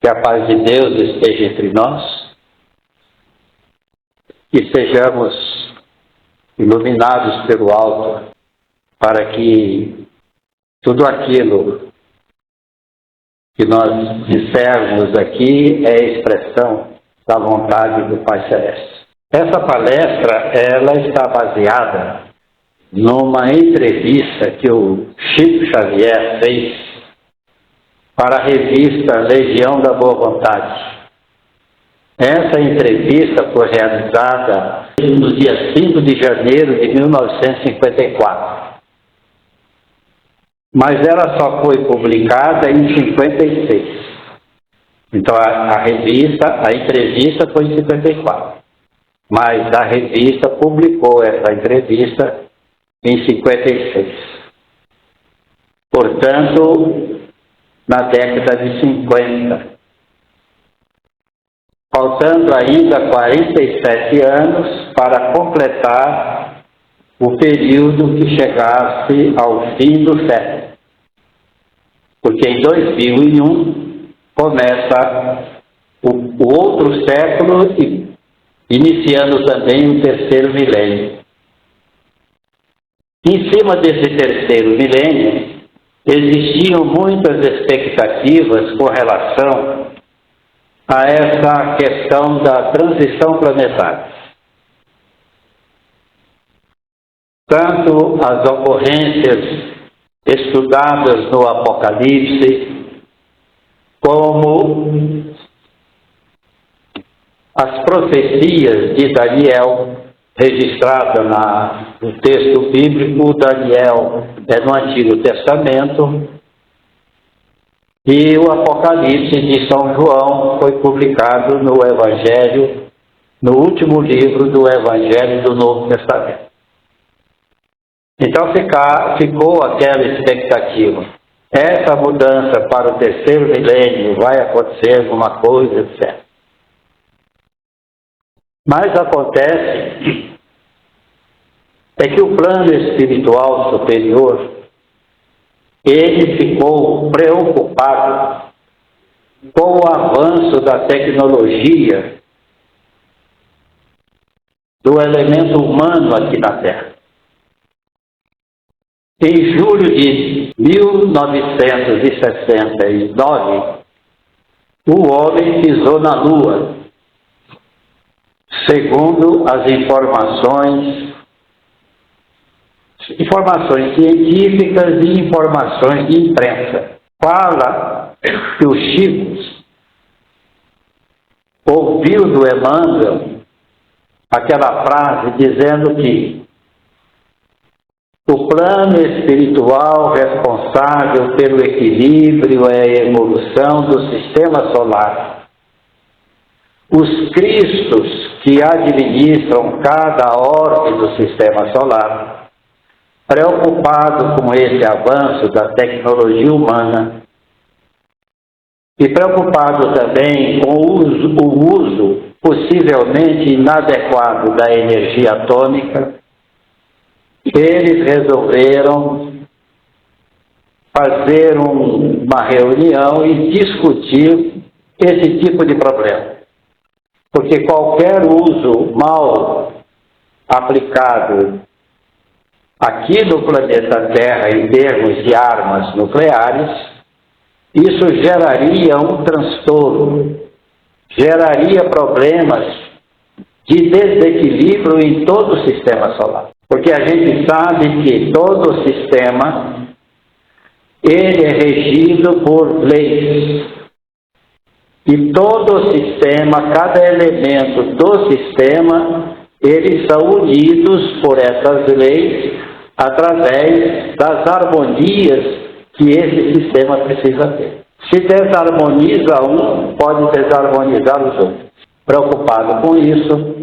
Que a paz de Deus esteja entre nós, que sejamos iluminados pelo alto, para que tudo aquilo que nós dissermos aqui é expressão da vontade do Pai Celeste. Essa palestra, ela está baseada numa entrevista que o Chico Xavier fez para a revista Legião da Boa Vontade. Essa entrevista foi realizada no dia 5 de janeiro de 1954. Mas ela só foi publicada em 56. Então a entrevista foi em 54. Mas a revista publicou essa entrevista em 56. Portanto, na década de 50. Faltando ainda 47 anos para completar o período que chegasse ao fim do século. Porque em 2001 começa o outro século, iniciando também o terceiro milênio. Em cima desse terceiro milênio, existiam muitas expectativas com relação a essa questão da transição planetária. Tanto as ocorrências estudadas no Apocalipse, como as profecias de Daniel, registrada no texto bíblico. Daniel é no Antigo Testamento, e o Apocalipse de São João foi publicado no Evangelho, no último livro do Evangelho do Novo Testamento. Então ficou aquela expectativa. Essa mudança para o terceiro milênio vai acontecer alguma coisa, etc. Mas acontece é que o plano espiritual superior, ele ficou preocupado com o avanço da tecnologia do elemento humano aqui na Terra. Em julho de 1969, o homem pisou na Lua, segundo as informações científicas e informações de imprensa. Fala que o Chico ouviu do Emmanuel aquela frase dizendo que o plano espiritual responsável pelo equilíbrio é a evolução do sistema solar. Os cristos que administram cada orbe do sistema solar, preocupado com esse avanço da tecnologia humana e preocupado também com o uso possivelmente inadequado da energia atômica, eles resolveram fazer uma reunião e discutir esse tipo de problema. Porque qualquer uso mal aplicado aqui no planeta Terra, em termos de armas nucleares, isso geraria um transtorno, geraria problemas de desequilíbrio em todo o sistema solar. Porque a gente sabe que todo o sistema, ele é regido por leis. E todo o sistema, cada elemento do sistema, eles são unidos por essas leis através das harmonias que esse sistema precisa ter. Se desarmoniza um, pode desarmonizar os outros. Preocupado com isso,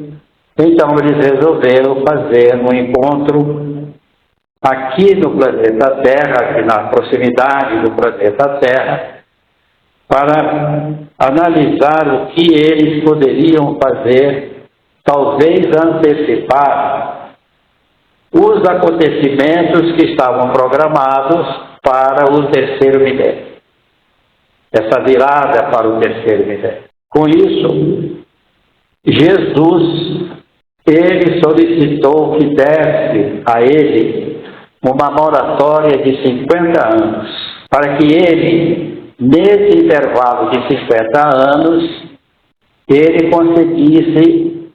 então eles resolveram fazer um encontro aqui no planeta Terra, aqui na proximidade do planeta Terra, para analisar o que eles poderiam fazer, talvez antecipar os acontecimentos que estavam programados para o terceiro milênio. essa virada para o terceiro milênio. Com isso, Jesus, ele solicitou que desse a ele uma moratória de 50 anos, para que ele, nesse intervalo de 50 anos, ele conseguisse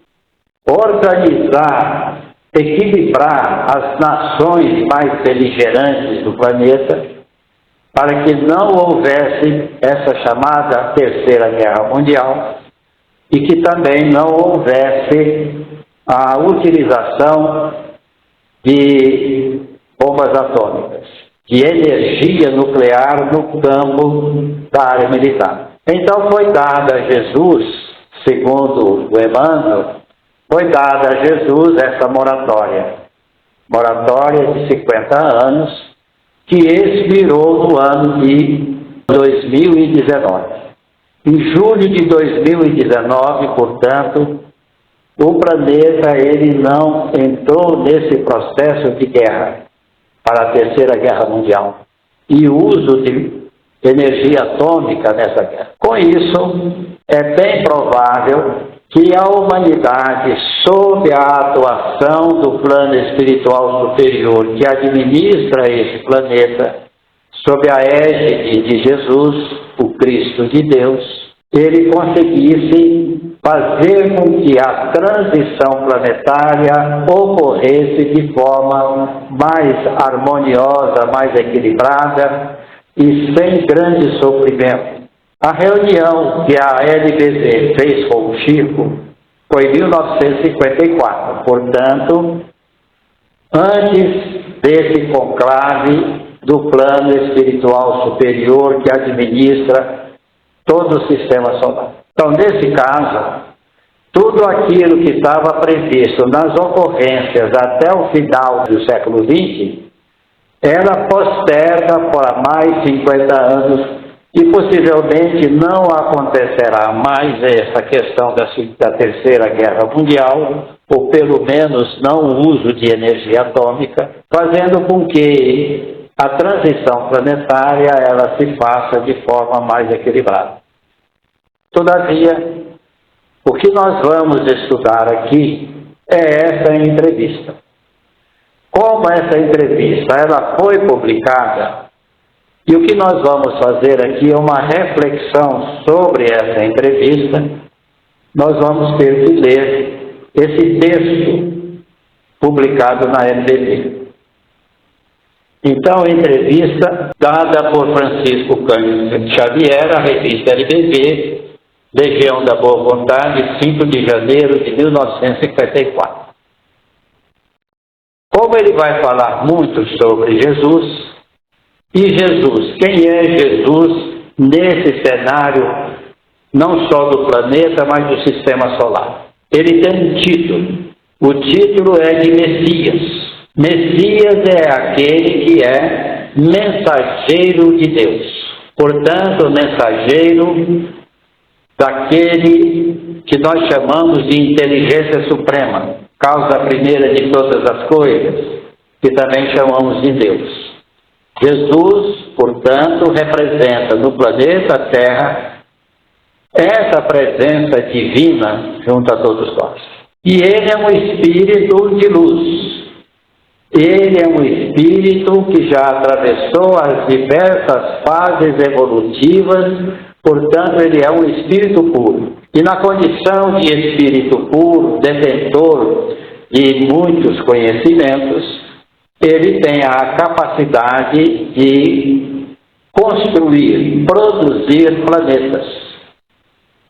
organizar, equilibrar as nações mais beligerantes do planeta, para que não houvesse essa chamada Terceira Guerra Mundial e que também não houvesse a utilização de bombas atômicas, de energia nuclear no campo da área militar. Então foi dada a Jesus, segundo o Emmanuel, foi dada a Jesus essa moratória de 50 anos, que expirou no ano de 2019. Em julho de 2019, portanto, o planeta ele não entrou nesse processo de guerra para a Terceira Guerra Mundial e o uso de energia atômica nessa guerra. Com isso, é bem provável que a humanidade, sob a atuação do plano espiritual superior que administra esse planeta, sob a égide de Jesus, o Cristo de Deus, ele conseguisse fazer com que a transição planetária ocorresse de forma mais harmoniosa, mais equilibrada e sem grande sofrimento. A reunião que a LBZ fez com o Chico foi em 1954, portanto, antes desse conclave do plano espiritual superior que administra todo o sistema solar. Então, nesse caso, tudo aquilo que estava previsto nas ocorrências até o final do século XX era posterga para mais 50 anos e possivelmente não acontecerá mais essa questão da Terceira Guerra Mundial, ou pelo menos não o uso de energia atômica, fazendo com que a transição planetária ela se faça de forma mais equilibrada. Todavia, o que nós vamos estudar aqui é essa entrevista. Como essa entrevista ela foi publicada, e o que nós vamos fazer aqui é uma reflexão sobre essa entrevista. Nós vamos ter que ler esse texto publicado na LBB. Então, entrevista dada por Francisco Cândido Xavier, a revista LBB, Legião da Boa Vontade, 5 de janeiro de 1954. Como ele vai falar muito sobre Jesus, e Jesus, quem é Jesus nesse cenário, não só do planeta, mas do sistema solar? Ele tem um título. O título é de Messias. Messias é aquele que é mensageiro de Deus. Portanto, mensageiro daquele que nós chamamos de inteligência suprema, causa primeira de todas as coisas, que também chamamos de Deus. Jesus, portanto, representa no planeta Terra essa presença divina junto a todos nós. E ele é um espírito de luz. Ele é um espírito que já atravessou as diversas fases evolutivas, portanto, ele é um espírito puro. E na condição de espírito puro, detentor de muitos conhecimentos, ele tem a capacidade de construir, produzir planetas.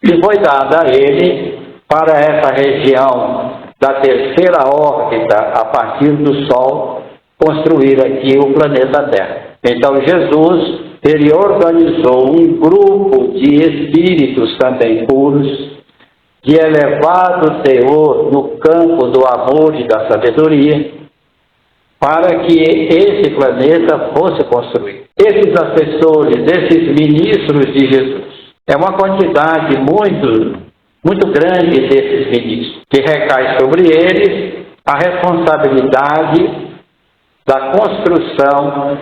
E foi dada a ele, para essa região da terceira órbita, a partir do Sol, construir aqui o planeta Terra. Então Jesus, ele organizou um grupo de espíritos também puros, de elevado teor no campo do amor e da sabedoria, para que esse planeta fosse construído. Esses assessores, esses ministros de Jesus, é uma quantidade muito grande desses ministros, que recai sobre eles a responsabilidade da construção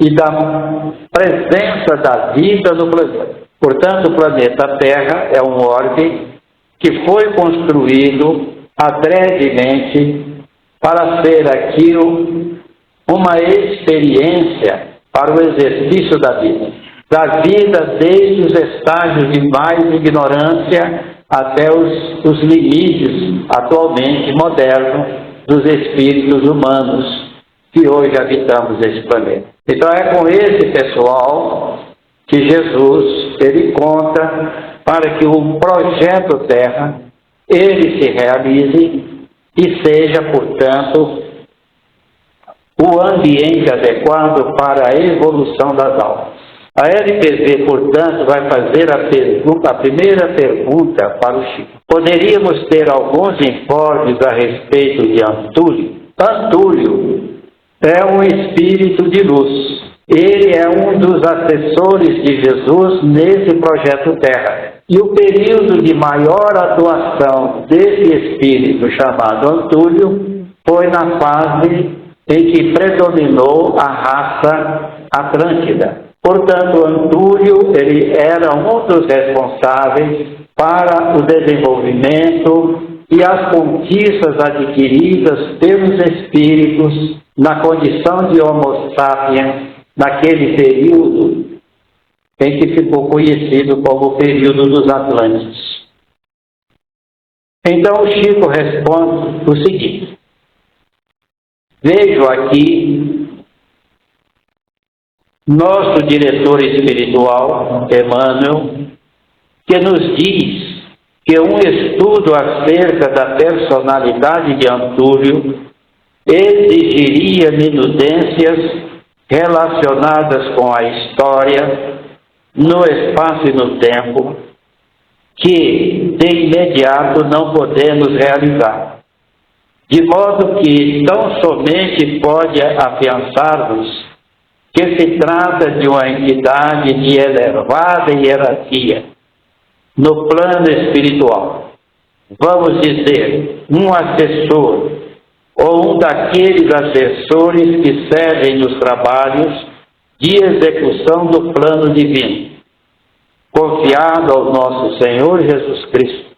e da presença da vida no planeta. Portanto, o planeta Terra é um orbe que foi construído adredemente para ser aqui uma experiência para o exercício da vida desde os estágios de mais ignorância até os limites atualmente modernos dos espíritos humanos que hoje habitamos esse planeta. Então é com esse pessoal que Jesus ele conta para que o projeto Terra ele se realize e seja, portanto, o ambiente adequado para a evolução das almas. A LPV, portanto, vai fazer a primeira pergunta para o Chico. Poderíamos ter alguns informes a respeito de Antúlio? Antúlio é um espírito de luz. Ele é um dos assessores de Jesus nesse projeto Terra. E o período de maior atuação desse espírito chamado Antúlio foi na fase em que predominou a raça Atlântida. Portanto, Antúlio ele era um dos responsáveis para o desenvolvimento e as conquistas adquiridas pelos espíritos na condição de Homo sapiens naquele período em que ficou conhecido como o período dos Atlântides. Então o Chico responde o seguinte: vejo aqui nosso diretor espiritual, Emmanuel, que nos diz que um estudo acerca da personalidade de Antúlio exigiria minudências relacionadas com a história, no espaço e no tempo, que de imediato não podemos realizar. De modo que tão somente pode afiançar-nos que se trata de uma entidade de elevada hierarquia no plano espiritual. Vamos dizer, um assessor ou um daqueles assessores que servem nos trabalhos de execução do plano divino, confiado ao nosso Senhor Jesus Cristo,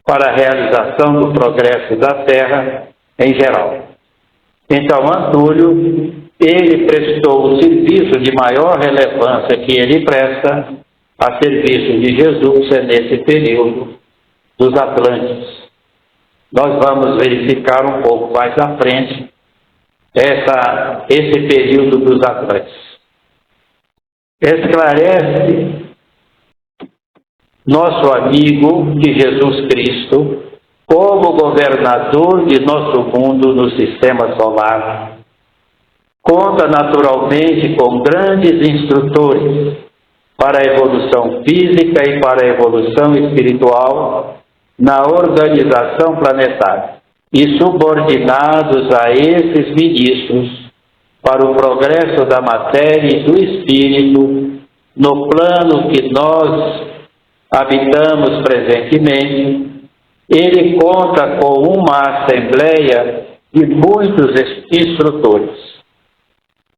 para a realização do progresso da Terra em geral. Então, Antúlio, ele prestou o serviço de maior relevância que ele presta a serviço de Jesus nesse período dos Atlântides. Nós vamos verificar um pouco mais à frente esse período dos Atlântides. Esclarece nosso amigo de Jesus Cristo como governador de nosso mundo no sistema solar. Conta naturalmente com grandes instrutores para a evolução física e para a evolução espiritual na organização planetária, e subordinados a esses ministros para o progresso da matéria e do espírito no plano que nós habitamos presentemente. Ele conta com uma assembleia de muitos instrutores,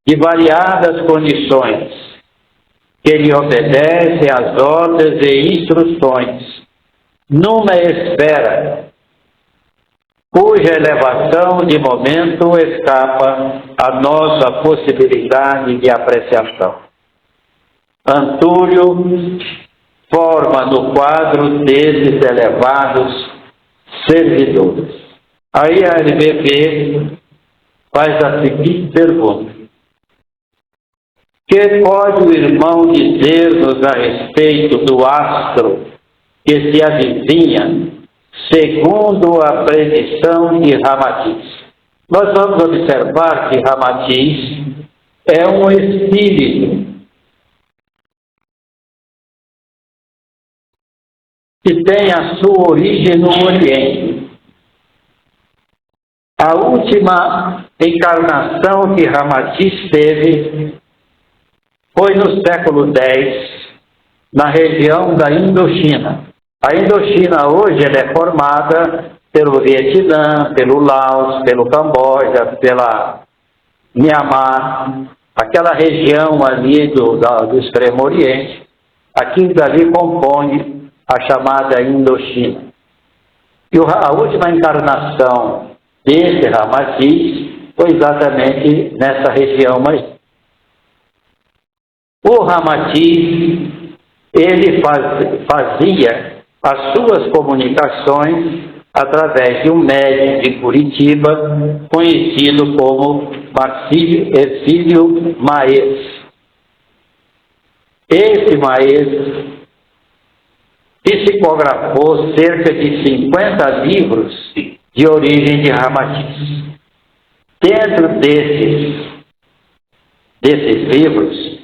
de variadas condições, que lhe obedecem às ordens e instruções, numa esfera cuja elevação de momento escapa à nossa possibilidade de apreciação. Antúlio forma no quadro desses elevados servidores. Aí a LBP faz a seguinte pergunta: que pode o irmão dizer-nos a respeito do astro que se avizinha, segundo a predição de Ramatiz? Nós vamos observar que Ramatiz é um espírito que tem a sua origem no Oriente. A última encarnação que Ramatiz teve foi no século X, na região da Indochina. A Indochina hoje ela é formada pelo Vietnã, pelo Laos, pelo Camboja, pela Myanmar aquela região ali do Extremo Oriente, aquilo dali compõe a chamada Indochina. E a última encarnação desse Ramatiz foi exatamente nessa região mais. O Ramatiz, ele fazia as suas comunicações através de um médium de Curitiba, conhecido como Marcílio Maes. Esse Maes psicografou cerca de 50 livros de origem de Ramatiz. Dentro desses livros,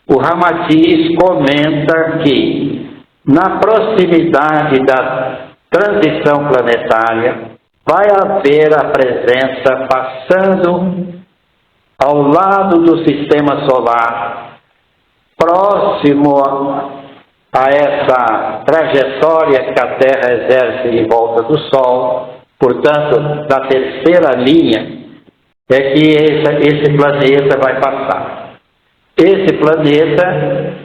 o Ramatiz comenta que, na proximidade da transição planetária, vai haver a presença passando ao lado do sistema solar, próximo a essa trajetória que a Terra exerce em volta do Sol, portanto, da terceira linha, é que esse planeta vai passar. Esse planeta,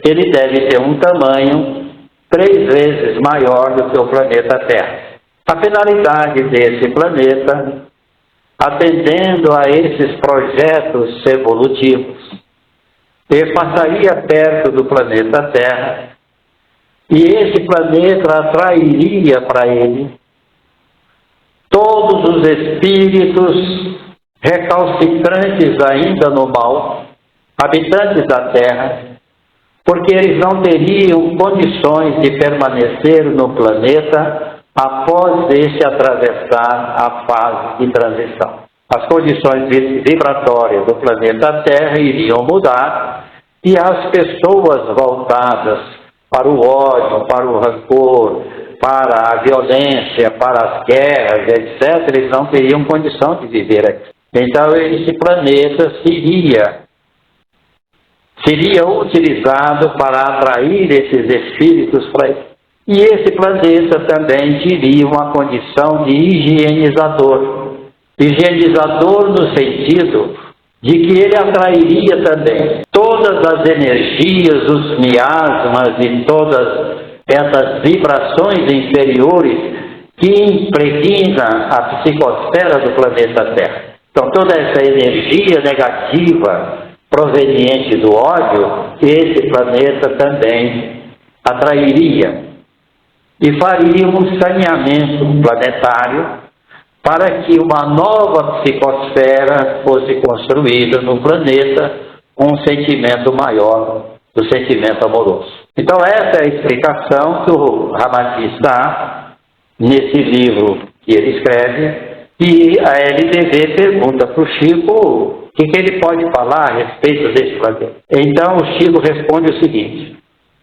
ele deve ter um tamanho 3 vezes maior do que o planeta Terra. A finalidade desse planeta, atendendo a esses projetos evolutivos, ele passaria perto do planeta Terra, e esse planeta atrairia para ele todos os espíritos recalcitrantes ainda no mal, habitantes da Terra, porque eles não teriam condições de permanecer no planeta após este atravessar a fase de transição. As condições vibratórias do planeta Terra iriam mudar e as pessoas voltadas para o ódio, para o rancor, para a violência, para as guerras, etc., eles não teriam condição de viver aqui. Então, esse planeta seria utilizado para atrair esses espíritos para ele. E esse planeta também teria uma condição de higienizador. Higienizador no sentido de que ele atrairia também todas as energias, os miasmas e todas essas vibrações inferiores que impregnam a psicosfera do planeta Terra. Então, toda essa energia negativa proveniente do ódio, esse planeta também atrairia e faria um saneamento planetário para que uma nova psicosfera fosse construída no planeta com um sentimento maior do sentimento amoroso. Então essa é a explicação que o Ramatiz dá nesse livro que ele escreve, e a LDV pergunta para o Chico o que ele pode falar a respeito desse planeta. Então o Chico responde o seguinte: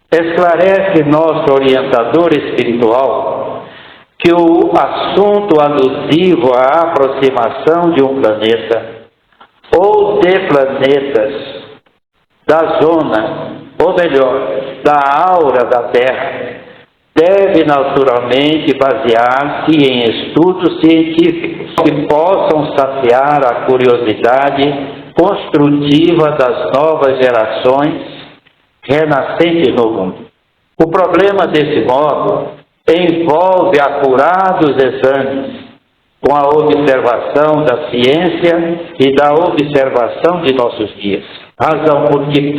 esclarece nosso orientador espiritual que o assunto alusivo à aproximação de um planeta ou de planetas da zona, ou melhor, da aura da Terra, deve naturalmente basear-se em estudos científicos que possam saciar a curiosidade construtiva das novas gerações renascentes no mundo. O problema desse modo envolve acurados exames com a observação da ciência e da observação de nossos dias. Razão por que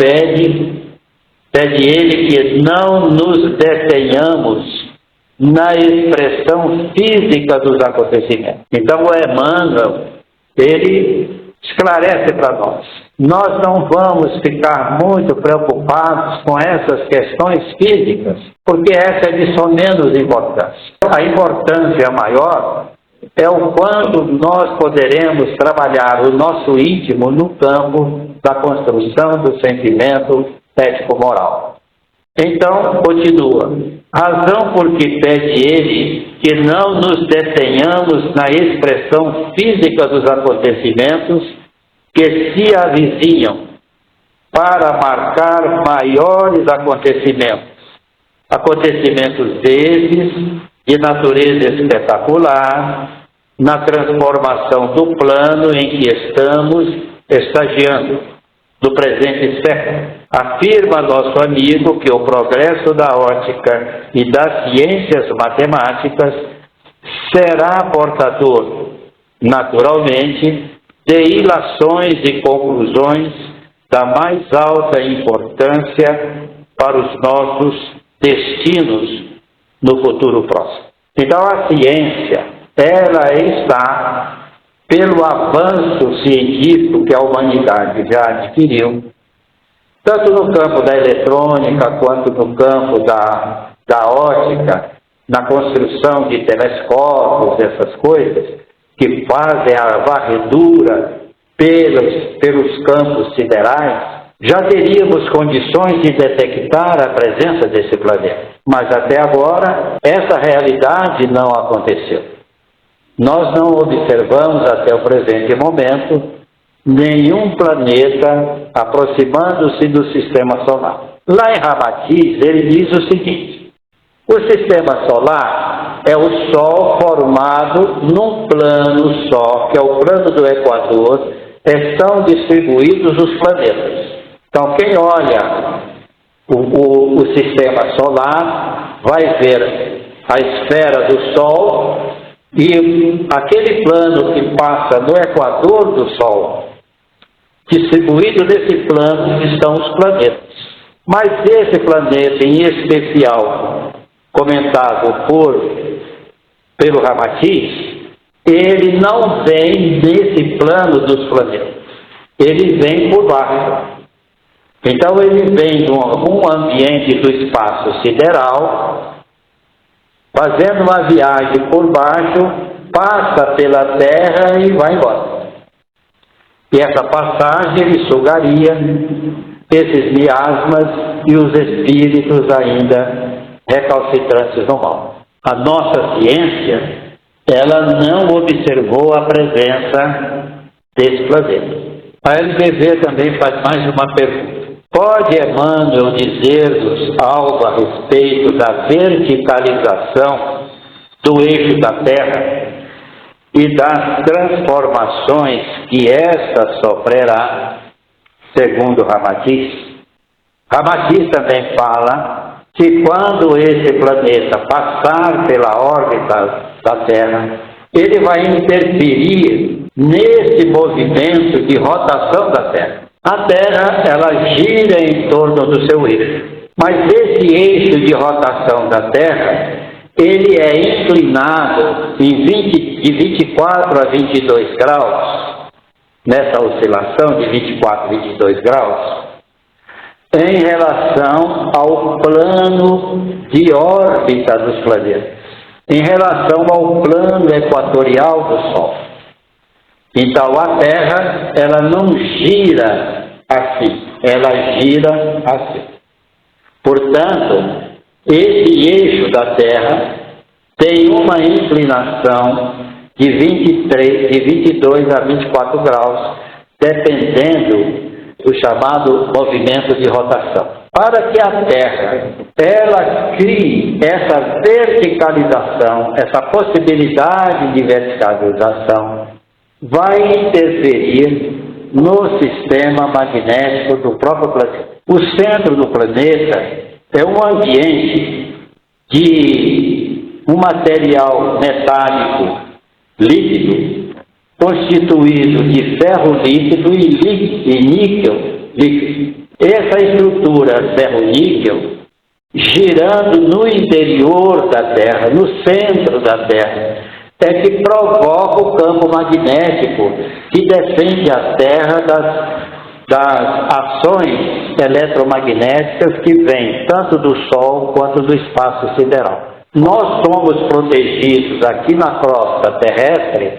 pede ele que não nos detenhamos na expressão física dos acontecimentos. Então o Emmanuel, ele esclarece para nós. Nós não vamos ficar muito preocupados com essas questões físicas, porque essa é de menos importância. A importância maior é o quanto nós poderemos trabalhar o nosso íntimo no campo da construção do sentimento ético-moral. Então, continua. Razão por que pede ele que não nos detenhamos na expressão física dos acontecimentos que se avizinham, para marcar maiores acontecimentos. Acontecimentos esses de natureza espetacular, na transformação do plano em que estamos estagiando. do presente século. Afirma nosso amigo que o progresso da ótica e das ciências matemáticas será portador, naturalmente, de ilações e conclusões da mais alta importância para os nossos destinos no futuro próximo. Então a ciência, ela está, pelo avanço científico que a humanidade já adquiriu, tanto no campo da eletrônica quanto no campo da ótica, na construção de telescópios, essas coisas, que fazem a varredura pelos campos siderais, já teríamos condições de detectar a presença desse planeta. Mas até agora, essa realidade não aconteceu. Nós não observamos até o presente momento nenhum planeta aproximando-se do sistema solar. Lá em Ramatiz, ele diz o seguinte: o sistema solar é o Sol formado num plano só, que é o plano do Equador, estão distribuídos os planetas. Então, quem olha o sistema solar vai ver a esfera do Sol e aquele plano que passa no Equador do Sol. Distribuído nesse plano estão os planetas. Mas esse planeta em especial, comentado pelo Ramatiz, ele não vem nesse plano dos planetas. Ele vem por baixo. Então ele vem de um ambiente do espaço sideral, fazendo uma viagem por baixo, passa pela Terra e vai embora. E essa passagem ele sugaria esses miasmas e os espíritos ainda recalcitrantes no mal. A nossa ciência, ela não observou a presença desse planeta. A LBV também faz mais uma pergunta. Pode Emmanuel dizer-nos algo a respeito da verticalização do eixo da Terra e das transformações que esta sofrerá, segundo Ramatiz? Ramatiz também fala que quando esse planeta passar pela órbita da Terra, ele vai interferir nesse movimento de rotação da Terra. A Terra, ela gira em torno do seu eixo, mas esse eixo de rotação da Terra, ele é inclinado de 24 a 22 graus, nessa oscilação de 24 a 22 graus, em relação ao plano de órbita dos planetas, em relação ao plano equatorial do Sol. Então a Terra, ela não gira assim, ela gira assim. Portanto, esse eixo da Terra tem uma inclinação de 22 a 24 graus, dependendo do chamado movimento de rotação. Para que a Terra, ela crie essa verticalização, essa possibilidade de verticalização, vai interferir no sistema magnético do próprio planeta. O centro do planeta é um ambiente de um material metálico líquido, constituído de ferro líquido e níquel líquido. Essa estrutura ferro-níquel, girando no interior da Terra, no centro da Terra, é que provoca o campo magnético que defende a Terra das ações eletromagnéticas que vêm tanto do Sol quanto do espaço sideral. Nós somos protegidos aqui na crosta terrestre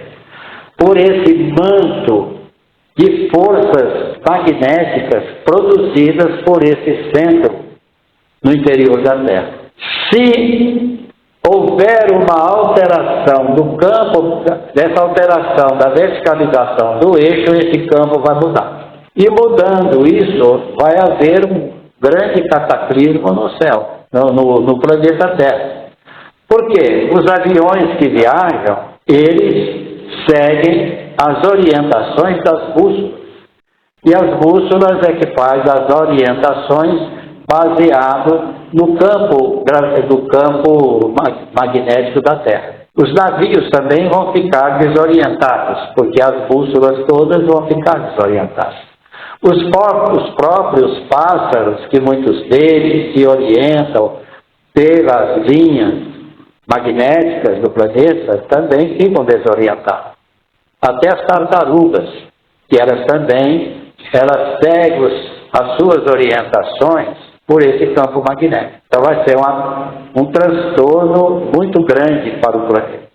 por esse manto de forças magnéticas produzidas por esse centro no interior da Terra. Se houver uma alteração do campo, dessa alteração da verticalização do eixo, esse campo vai mudar. E mudando isso, vai haver um grande cataclismo no céu, no planeta Terra. Por quê? Os aviões que viajam, eles seguem as orientações das bússolas. E as bússolas é que faz as orientações baseado no campo magnético da Terra. Os navios também vão ficar desorientados, porque as bússolas todas vão ficar desorientadas. Os próprios pássaros, que muitos deles se orientam pelas linhas magnéticas do planeta, também ficam desorientados. Até as tartarugas, que elas seguem as suas orientações por esse campo magnético. Então vai ser um transtorno muito grande para o planeta,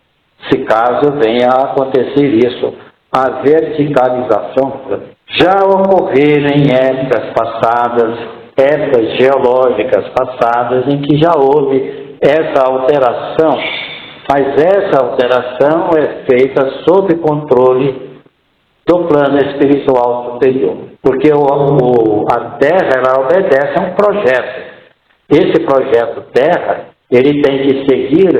se caso venha a acontecer isso, a verticalização do planeta. Já ocorreram em épocas passadas, épocas geológicas passadas, em que já houve essa alteração, mas essa alteração é feita sob controle do plano espiritual superior, porque a Terra ela obedece a um projeto. Esse projeto Terra, ele tem que seguir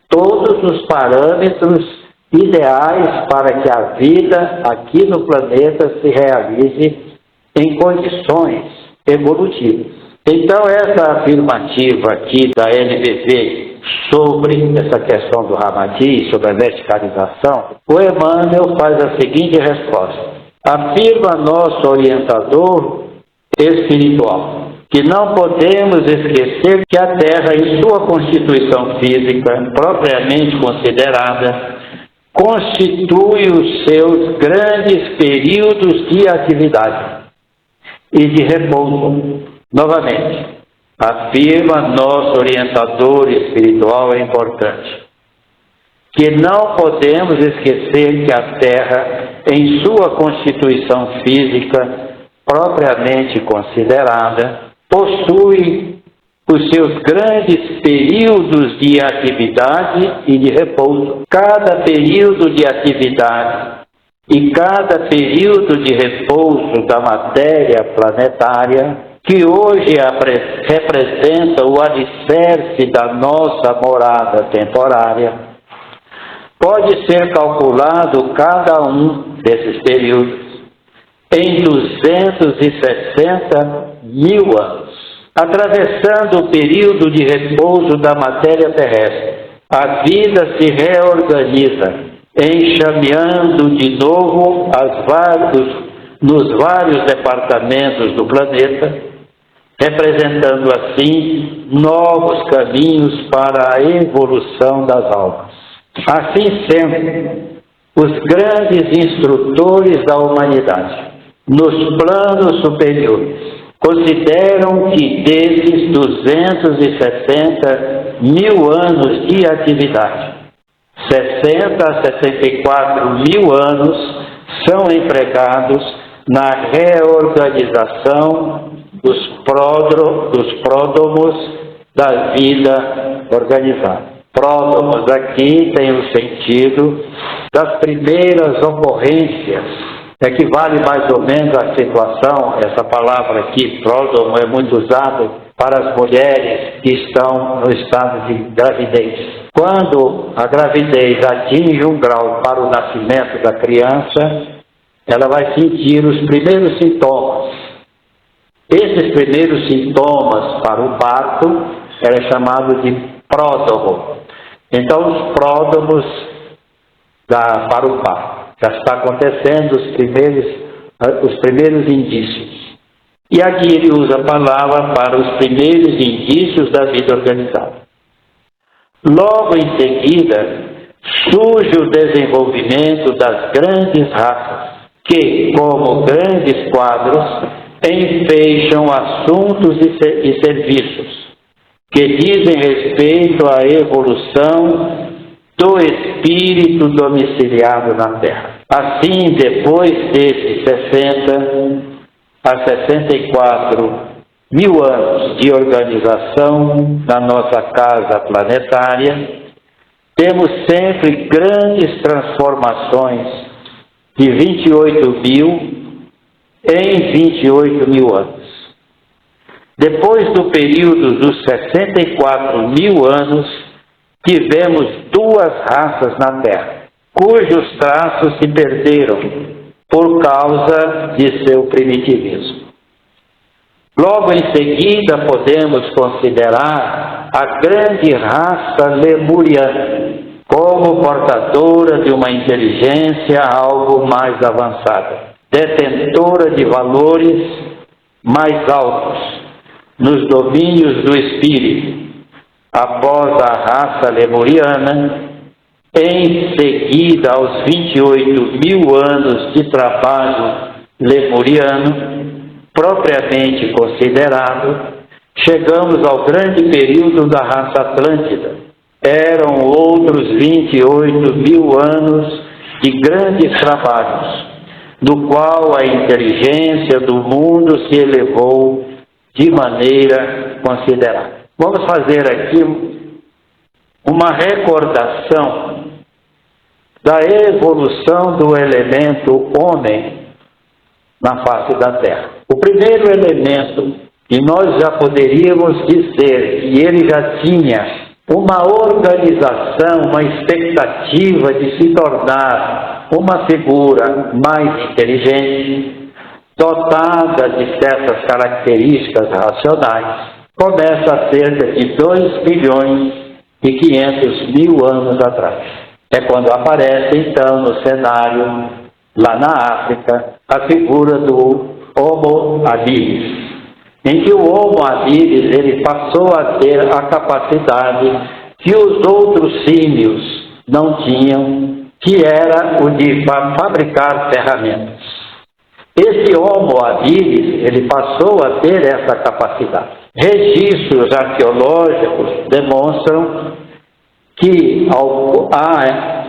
todos os parâmetros ideais para que a vida aqui no planeta se realize em condições evolutivas. Então, essa afirmativa aqui da NVV sobre essa questão do Ramati, sobre a verticalização, o Emmanuel faz a seguinte resposta: afirma nosso orientador espiritual que não podemos esquecer que a Terra, em sua constituição física propriamente considerada, constitui os seus grandes períodos de atividade e de repouso. Novamente, afirma nosso orientador espiritual, é importante, que não podemos esquecer que a Terra, em sua constituição física propriamente considerada, possui os seus grandes períodos de atividade e de repouso. Cada período de atividade e cada período de repouso da matéria planetária, que hoje representa o alicerce da nossa morada temporária, pode ser calculado cada um desses períodos em 260 mil anos. Atravessando o período de repouso da matéria terrestre, a vida se reorganiza, enxameando de novo nos vários departamentos do planeta, representando assim novos caminhos para a evolução das almas. Assim sendo, os grandes instrutores da humanidade, nos planos superiores, consideram que desses 260 mil anos de atividade, 60 a 64 mil anos são empregados na reorganização dos pródomos da vida organizada. Pródomos aqui tem o sentido das primeiras ocorrências. Equivale mais ou menos à situação, essa palavra aqui, pródomo, é muito usada para as mulheres que estão no estado de gravidez. Quando a gravidez atinge um grau para o nascimento da criança, ela vai sentir os primeiros sintomas. Esses primeiros sintomas para o parto é chamado de pródomo. Então, os pródomos para o parto. Já está acontecendo os primeiros indícios. E aqui ele usa a palavra para os primeiros indícios da vida organizada. Logo em seguida, surge o desenvolvimento das grandes raças, que, como grandes quadros, enfeixam assuntos e serviços, que dizem respeito à evolução do espírito domiciliado na Terra. Assim, depois desses 60 a 64 mil anos de organização na nossa casa planetária, temos sempre grandes transformações de 28 mil em 28 mil anos. Depois do período dos 64 mil anos, tivemos duas raças na Terra, cujos traços se perderam por causa de seu primitivismo. Logo em seguida, podemos considerar a grande raça lemuriana como portadora de uma inteligência algo mais avançada, detentora de valores mais altos nos domínios do espírito. Após a raça lemuriana, em seguida aos 28.000 anos de trabalho lemuriano, propriamente considerado, chegamos ao grande período da raça atlântida. Eram outros 28.000 anos de grandes trabalhos, do qual a inteligência do mundo se elevou de maneira considerável. Vamos fazer aqui uma recordação da evolução do elemento homem na face da Terra. O primeiro elemento, e nós já poderíamos dizer que ele já tinha uma organização, uma expectativa de se tornar uma figura mais inteligente, dotada de certas características racionais, começa a cerca de 2.500.000 anos atrás. É quando aparece, então, no cenário, lá na África, a figura do Homo habilis, em que o Homo habilis ele passou a ter a capacidade que os outros símios não tinham, que era o de fabricar ferramentas. Esse Homo habilis ele passou a ter essa capacidade. Registros arqueológicos demonstram que há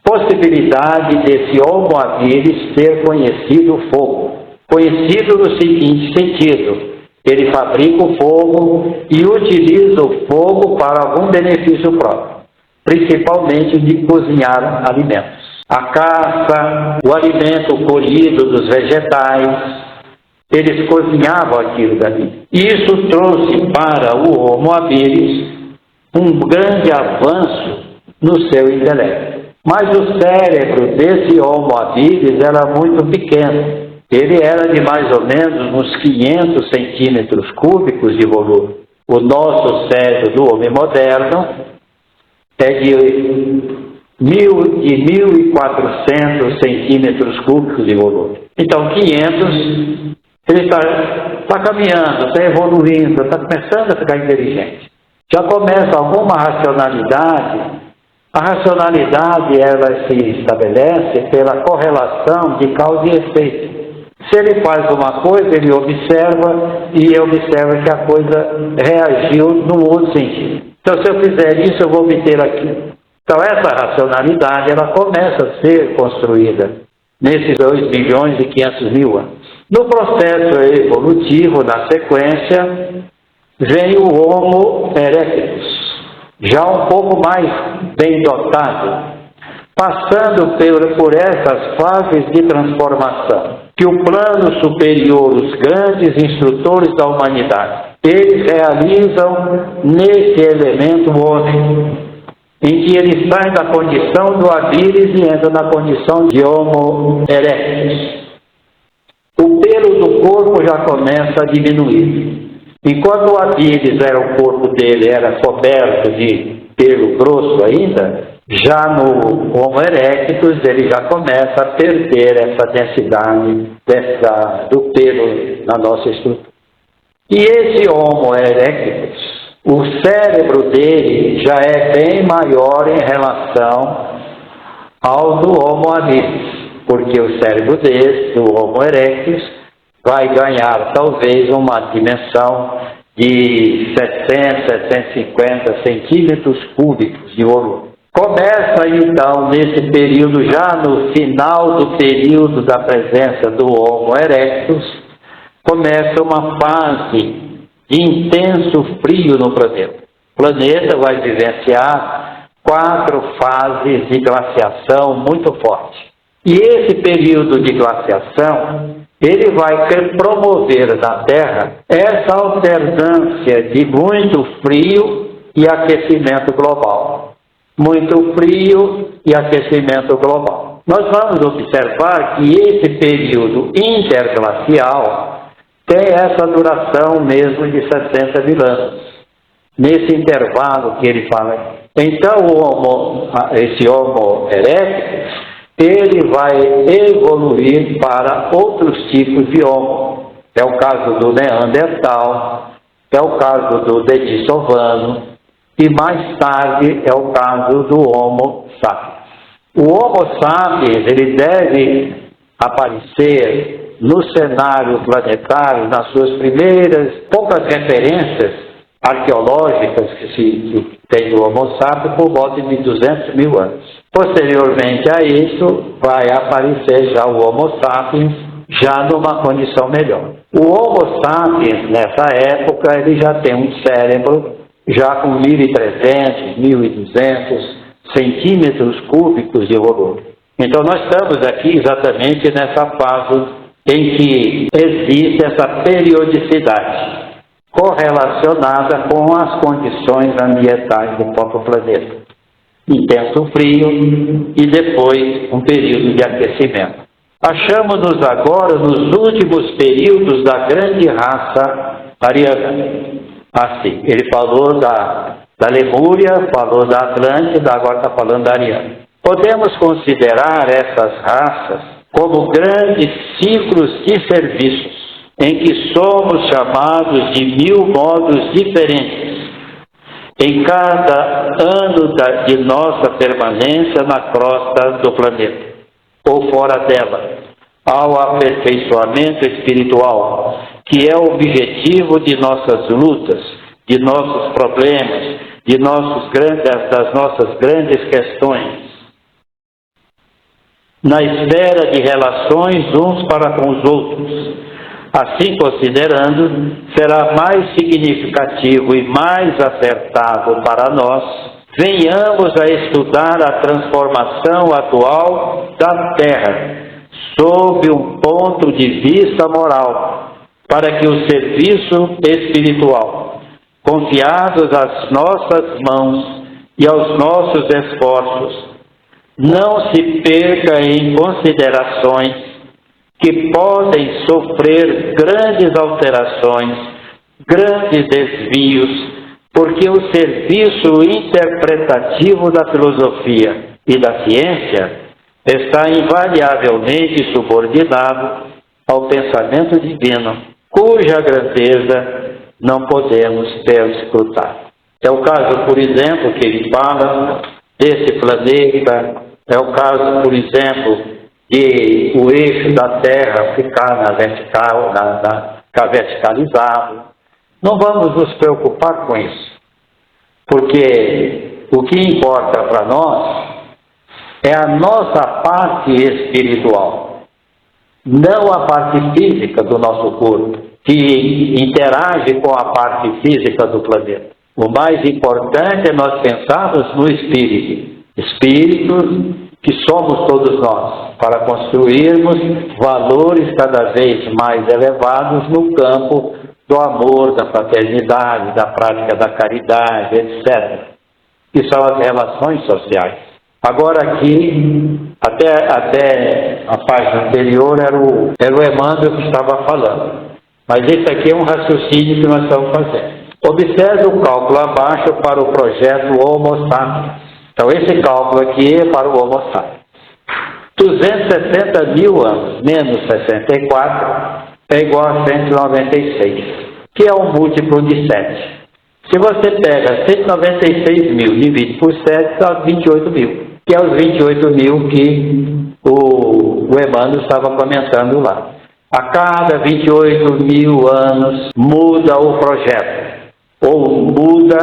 possibilidade desse Homo habilis ter conhecido o fogo. Conhecido no seguinte sentido: ele fabrica o fogo e utiliza o fogo para algum benefício próprio, principalmente de cozinhar alimentos. A caça, o alimento colhido dos vegetais, eles cozinhavam aquilo dali. Isso trouxe para o Homo habilis um grande avanço no seu intelecto. Mas o cérebro desse Homo habilis era muito pequeno. Ele era de mais ou menos uns 500 centímetros cúbicos de volume. O nosso cérebro do homem moderno é de 1.400 centímetros cúbicos de volume. Então, 500, ele está caminhando, está evoluindo, está começando a ficar inteligente. Já começa alguma racionalidade. A racionalidade, ela se estabelece pela correlação de causa e efeito. Se ele faz uma coisa, ele observa e observa que a coisa reagiu num outro sentido. Então, se eu fizer isso, eu vou obter aquilo. Então, essa racionalidade, ela começa a ser construída nesses 2.500.000 anos. No processo evolutivo, na sequência, vem o Homo erectus, já um pouco mais bem dotado, passando por essas fases de transformação, que o plano superior, os grandes instrutores da humanidade, eles realizam nesse elemento homem, em que ele sai da condição do habilis e entra na condição de Homo erectus. O pelo do corpo já começa a diminuir. Enquanto o habilis o corpo dele era coberto de pelo grosso ainda, já no Homo erectus ele já começa a perder essa densidade do pelo na nossa estrutura. E esse Homo erectus, o cérebro dele já é bem maior em relação ao do Homo habilis, porque o cérebro do Homo erectus vai ganhar talvez uma dimensão de 700, 750 centímetros cúbicos de volume. Começa então nesse período, já no final do período da presença do Homo erectus, começa uma fase de intenso frio no planeta. O planeta vai vivenciar 4 fases de glaciação muito forte. E esse período de glaciação, ele vai promover na Terra essa alternância de muito frio e aquecimento global. Muito frio e aquecimento global. nós vamos observar que esse período interglacial tem essa duração mesmo de 60 mil anos. Nesse intervalo que ele fala. Então, esse Homo erectus, ele vai evoluir para outros tipos de Homo. É o caso do Neandertal, é o caso do Denisovano, e mais tarde é o caso do Homo sapiens. O Homo sapiens, ele deve aparecer no cenário planetário, nas suas primeiras poucas referências arqueológicas que se tem do Homo sapiens por volta de 200 mil anos. Posteriormente a isso, vai aparecer já o Homo sapiens, já numa condição melhor. O Homo sapiens, nessa época, ele já tem um cérebro, já com 1.300, 1.200 centímetros cúbicos de volume. Então nós estamos aqui exatamente nessa fase em que existe essa periodicidade correlacionada com as condições ambientais do próprio planeta. Intenso frio e depois um período de aquecimento. Achamos-nos agora nos últimos períodos da grande raça ariana. Assim, ele falou da Lemúria, falou da Atlântida, agora está falando da Ariana. Podemos considerar essas raças como grandes ciclos de serviços, em que somos chamados de 1000 modos diferentes, em cada ano de nossa permanência na crosta do planeta, ou fora dela, ao aperfeiçoamento espiritual, que é o objetivo de nossas lutas, de nossos problemas, das nossas grandes questões, na esfera de relações uns para com os outros. Assim considerando, será mais significativo e mais acertado para nós, venhamos a estudar a transformação atual da Terra, sob um ponto de vista moral, para que o serviço espiritual, confiados às nossas mãos e aos nossos esforços, não se perca em considerações que podem sofrer grandes alterações, grandes desvios, porque o serviço interpretativo da filosofia e da ciência está invariavelmente subordinado ao pensamento divino, cuja grandeza não podemos perscrutar. É o caso, por exemplo, que ele fala desse planeta, é o caso, por exemplo, de o eixo da Terra ficar ficar verticalizado. Não vamos nos preocupar com isso, porque o que importa para nós é a nossa parte espiritual, não a parte física do nosso corpo, que interage com a parte física do planeta. O mais importante é nós pensarmos no espírito que somos todos nós, para construirmos valores cada vez mais elevados no campo do amor, da fraternidade, da prática da caridade, etc. Que são as relações sociais. Agora aqui, até a página anterior, era o Emmanuel que estava falando. Mas esse aqui é um raciocínio que nós estamos fazendo. Observe o cálculo abaixo para o projeto Homo sapiens. Então, esse cálculo aqui é para o Homo sapiens. 260 mil anos menos 64 é igual a 196, que é um múltiplo de 7. Se você pega 196 mil e divide por 7, dá 28 mil, que é os 28 mil que o Emmanuel estava comentando lá. A cada 28 mil anos muda o projeto, ou muda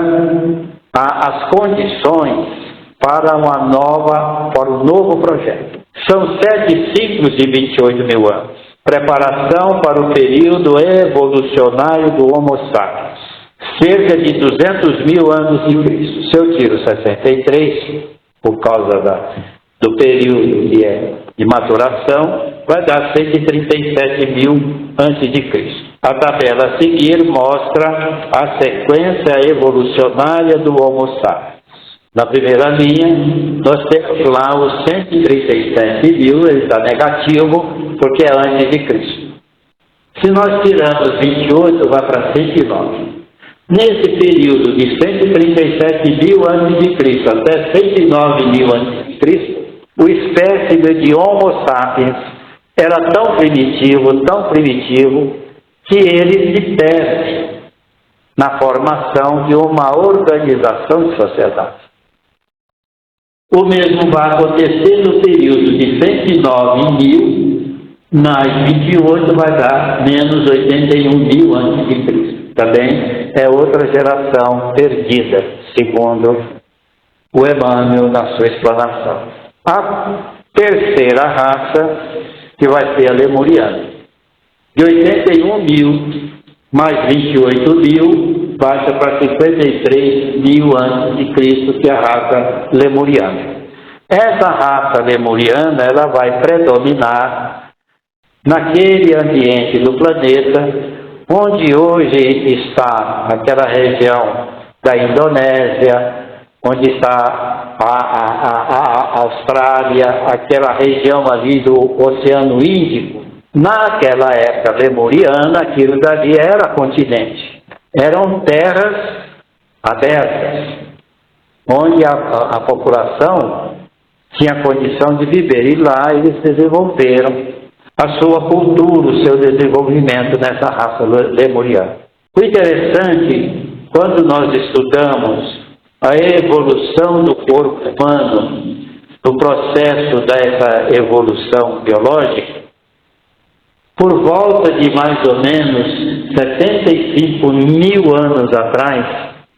as condições para um novo projeto. São 7 ciclos de 28 mil anos. Preparação para o período evolucionário do Homo sapiens. Cerca de 200 mil anos de Cristo. Se eu tiro 63, por causa do período de maturação, vai dar 137 mil antes de Cristo. A tabela a seguir mostra a sequência evolucionária do Homo sapiens. Na primeira linha, nós temos lá os 137 mil, ele está negativo, porque é antes de Cristo. Se nós tiramos 28, vai para 109. Nesse período de 137 mil antes de Cristo até 109 mil antes de Cristo, o espécime de Homo sapiens era tão primitivo, que ele se perde na formação de uma organização de sociedade. O mesmo vai acontecer no período de 109 mil, mais 28 vai dar menos 81 mil antes de Cristo. Também é outra geração perdida, segundo o Emmanuel na sua explanação. A terceira raça, que vai ser a lemuriana. De 81 mil mais 28 mil, baixa para 53 mil antes de Cristo, que é a raça lemuriana. Essa raça lemuriana, ela vai predominar naquele ambiente do planeta onde hoje está aquela região da Indonésia, onde está a Austrália, aquela região ali do Oceano Índico. Naquela época lemuriana, aquilo dali era continente. Eram terras abertas, onde a população tinha condição de viver. E lá eles desenvolveram a sua cultura, o seu desenvolvimento nessa raça lemuriana. O interessante, quando nós estudamos a evolução do corpo humano, no processo dessa evolução biológica, por volta de mais ou menos 75 mil anos atrás,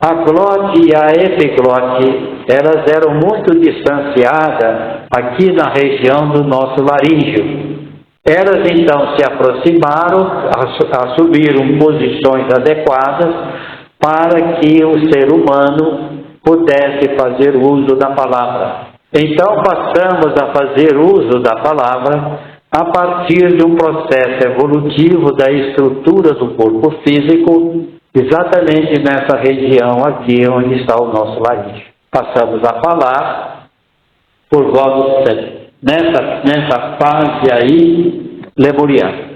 a glote e a epiglote, elas eram muito distanciadas aqui na região do nosso laríngeo. Elas então se aproximaram, assumiram posições adequadas para que o ser humano pudesse fazer uso da palavra. Então passamos a fazer uso da palavra a partir de um processo evolutivo da estrutura do corpo físico, exatamente nessa região aqui onde está o nosso laríngeo. Passamos a falar por volta nessa fase aí lemuriana.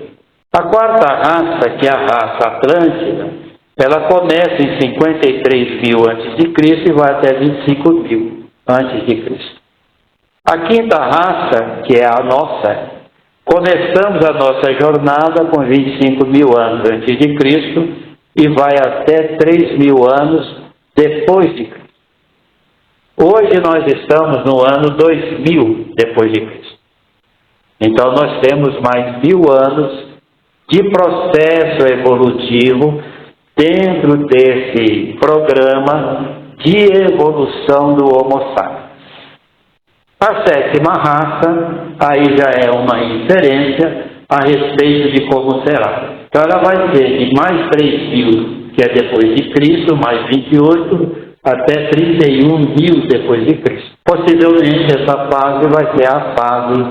A quarta raça, que é a raça Atlântida, ela começa em 53 mil antes de Cristo e vai até 25 mil antes de Cristo. A quinta raça, que é a nossa, começamos a nossa jornada com 25 mil anos antes de Cristo e vai até 3 mil anos depois de Cristo. Hoje nós estamos no ano 2000 depois de Cristo. Então nós temos mais 1000 anos de processo evolutivo dentro desse programa de evolução do Homo sapiens. A sétima raça, aí já é uma inferência a respeito de como será. Então ela vai ser de mais 3.000, que é depois de Cristo, mais 28, até 31 mil depois de Cristo. Possivelmente essa fase vai ser a fase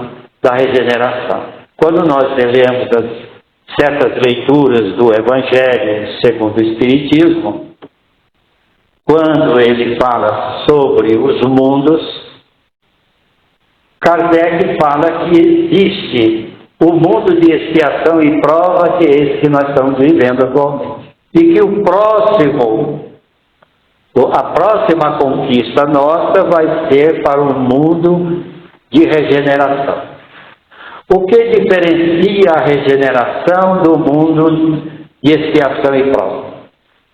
da regeneração. Quando nós lemos certas leituras do Evangelho segundo o Espiritismo, quando ele fala sobre os mundos, Kardec fala que existe o mundo de expiação e prova, que é esse que nós estamos vivendo atualmente. E que a próxima conquista nossa vai ser para um mundo de regeneração. O que diferencia a regeneração do mundo de expiação e prova?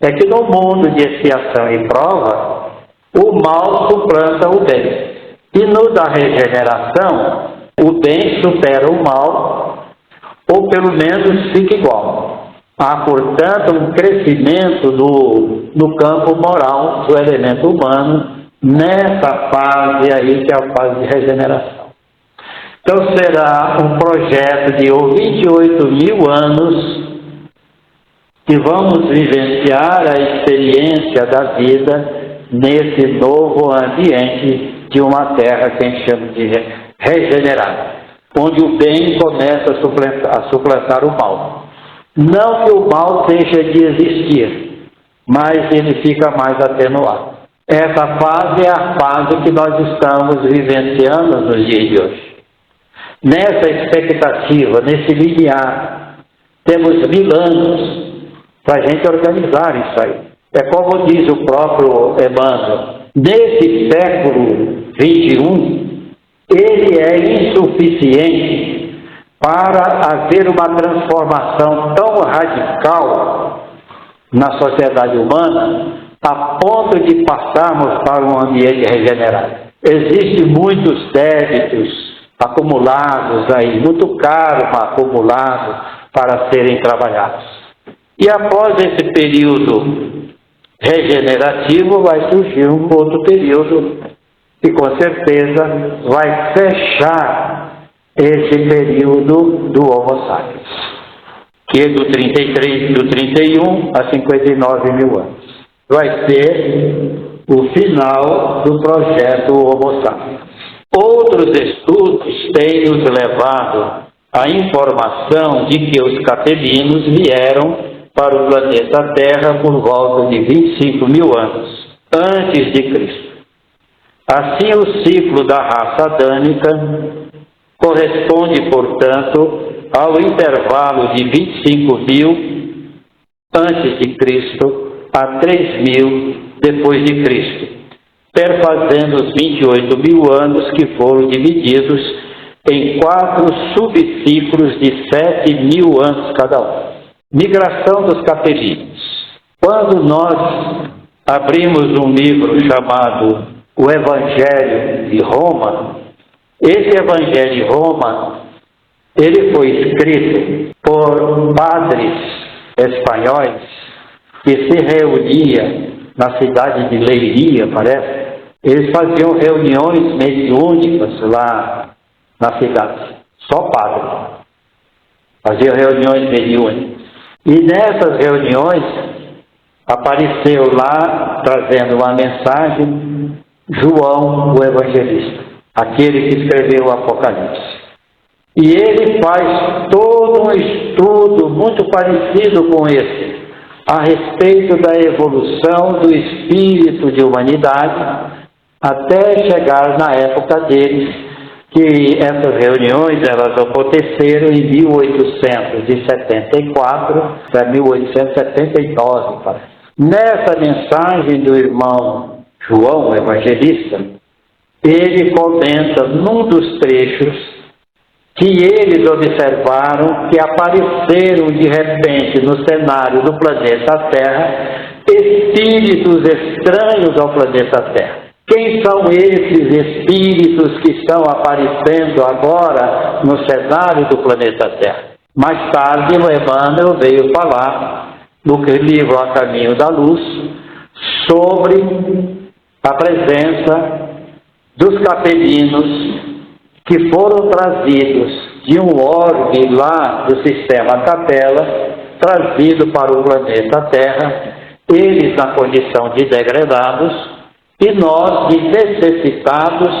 É que no mundo de expiação e prova, o mal suplanta o bem. E no da regeneração, o bem supera o mal, ou pelo menos fica igual. Há, portanto, um crescimento no campo moral do elemento humano nessa fase aí, que é a fase de regeneração. Então será um projeto de 28 mil anos que vamos vivenciar a experiência da vida nesse novo ambiente de uma terra que a gente chama de regenerada, onde o bem começa a suplantar o mal. Não que o mal deixe de existir, mas ele fica mais atenuado. Essa fase é a fase que nós estamos vivenciando nos dias de hoje. Nessa expectativa, nesse limiar, temos 1000 anos para a gente organizar isso aí. É como diz o próprio Emmanuel, nesse século XXI, ele é insuficiente para haver uma transformação tão radical na sociedade humana, a ponto de passarmos para um ambiente regenerado. Existem muitos débitos acumulados aí, muito karma acumulado para serem trabalhados. E após esse período regenerativo vai surgir um outro período que com certeza vai fechar esse período do Homo sapiens, que é do 31 a 59 mil anos. Vai ser o final do projeto Homo sapiens. Outros estudos têm nos levado à informação de que os capelinos vieram para o planeta Terra por volta de 25 mil anos antes de Cristo. Assim, o ciclo da raça adâmica corresponde, portanto, ao intervalo de 25 mil antes de Cristo a 3 mil depois de Cristo, perfazendo os 28 mil anos que foram divididos em 4 subciclos de 7 mil anos cada um. Migração dos capelinos. Quando nós abrimos um livro chamado O Evangelho de Roma, esse Evangelho de Roma, ele foi escrito por padres espanhóis que se reuniam na cidade de Leiria, parece. Eles faziam reuniões mediúnicas lá na cidade, só padres. Faziam reuniões mediúnicas. E nessas reuniões apareceu lá, trazendo uma mensagem, João, o evangelista, aquele que escreveu o Apocalipse. E ele faz todo um estudo muito parecido com esse, a respeito da evolução do espírito de humanidade, até chegar na época deles, que essas reuniões elas aconteceram em 1874 a 1879. Parece. Nessa mensagem do irmão João, evangelista, ele comenta num dos trechos que eles observaram que apareceram de repente no cenário do planeta Terra espíritos estranhos ao planeta Terra. Quem são esses espíritos que estão aparecendo agora no cenário do planeta Terra? Mais tarde, o Emmanuel veio falar no livro A Caminho da Luz sobre a presença dos capelinos que foram trazidos de um orbe lá do sistema Capela, trazido para o planeta Terra, eles na condição de degradados, e nós necessitados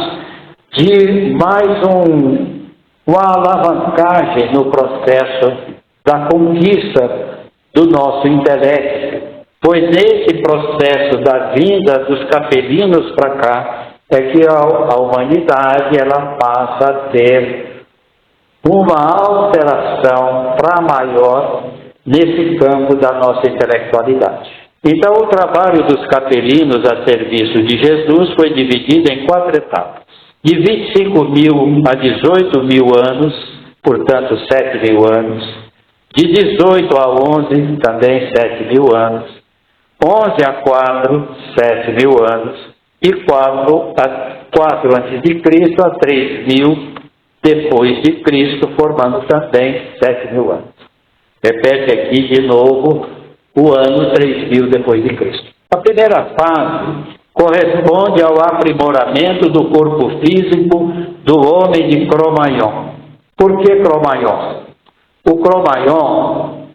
de mais uma alavancagem no processo da conquista do nosso intelecto. Pois nesse processo da vinda dos capelinos para cá, é que a humanidade ela passa a ter uma alteração para maior nesse campo da nossa intelectualidade. Então, o trabalho dos capelinos a serviço de Jesus foi dividido em 4 etapas. De 25 mil a 18 mil anos, portanto 7 mil anos. De 18 a 11, também 7 mil anos. 11 a 4, 7 mil anos. E 4 antes de Cristo a 3 mil depois de Cristo, formando também 7 mil anos. Repete aqui de novo o ano 3000 depois de Cristo. A primeira fase corresponde ao aprimoramento do corpo físico do homem de Cro-Magnon. Por que Cro-Magnon? O Cro-Magnon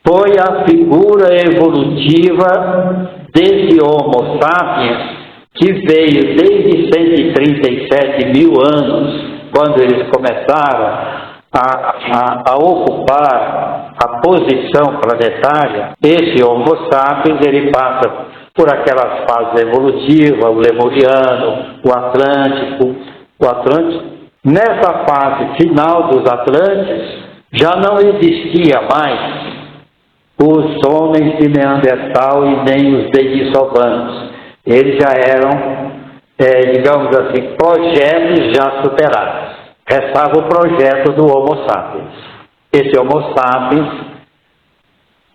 foi a figura evolutiva desse Homo sapiens que veio desde 137 mil anos, quando eles começaram a ocupar a posição planetária. Esse Homo sapiens ele passa por aquelas fases evolutivas, o Lemuriano, o Atlântico. Nessa fase final dos Atlantes, já não existia mais os homens de Neandertal e nem os denisovanos. Eles já eram, digamos assim, projetos já superados. Restava o projeto do Homo sapiens. Esse Homo sapiens,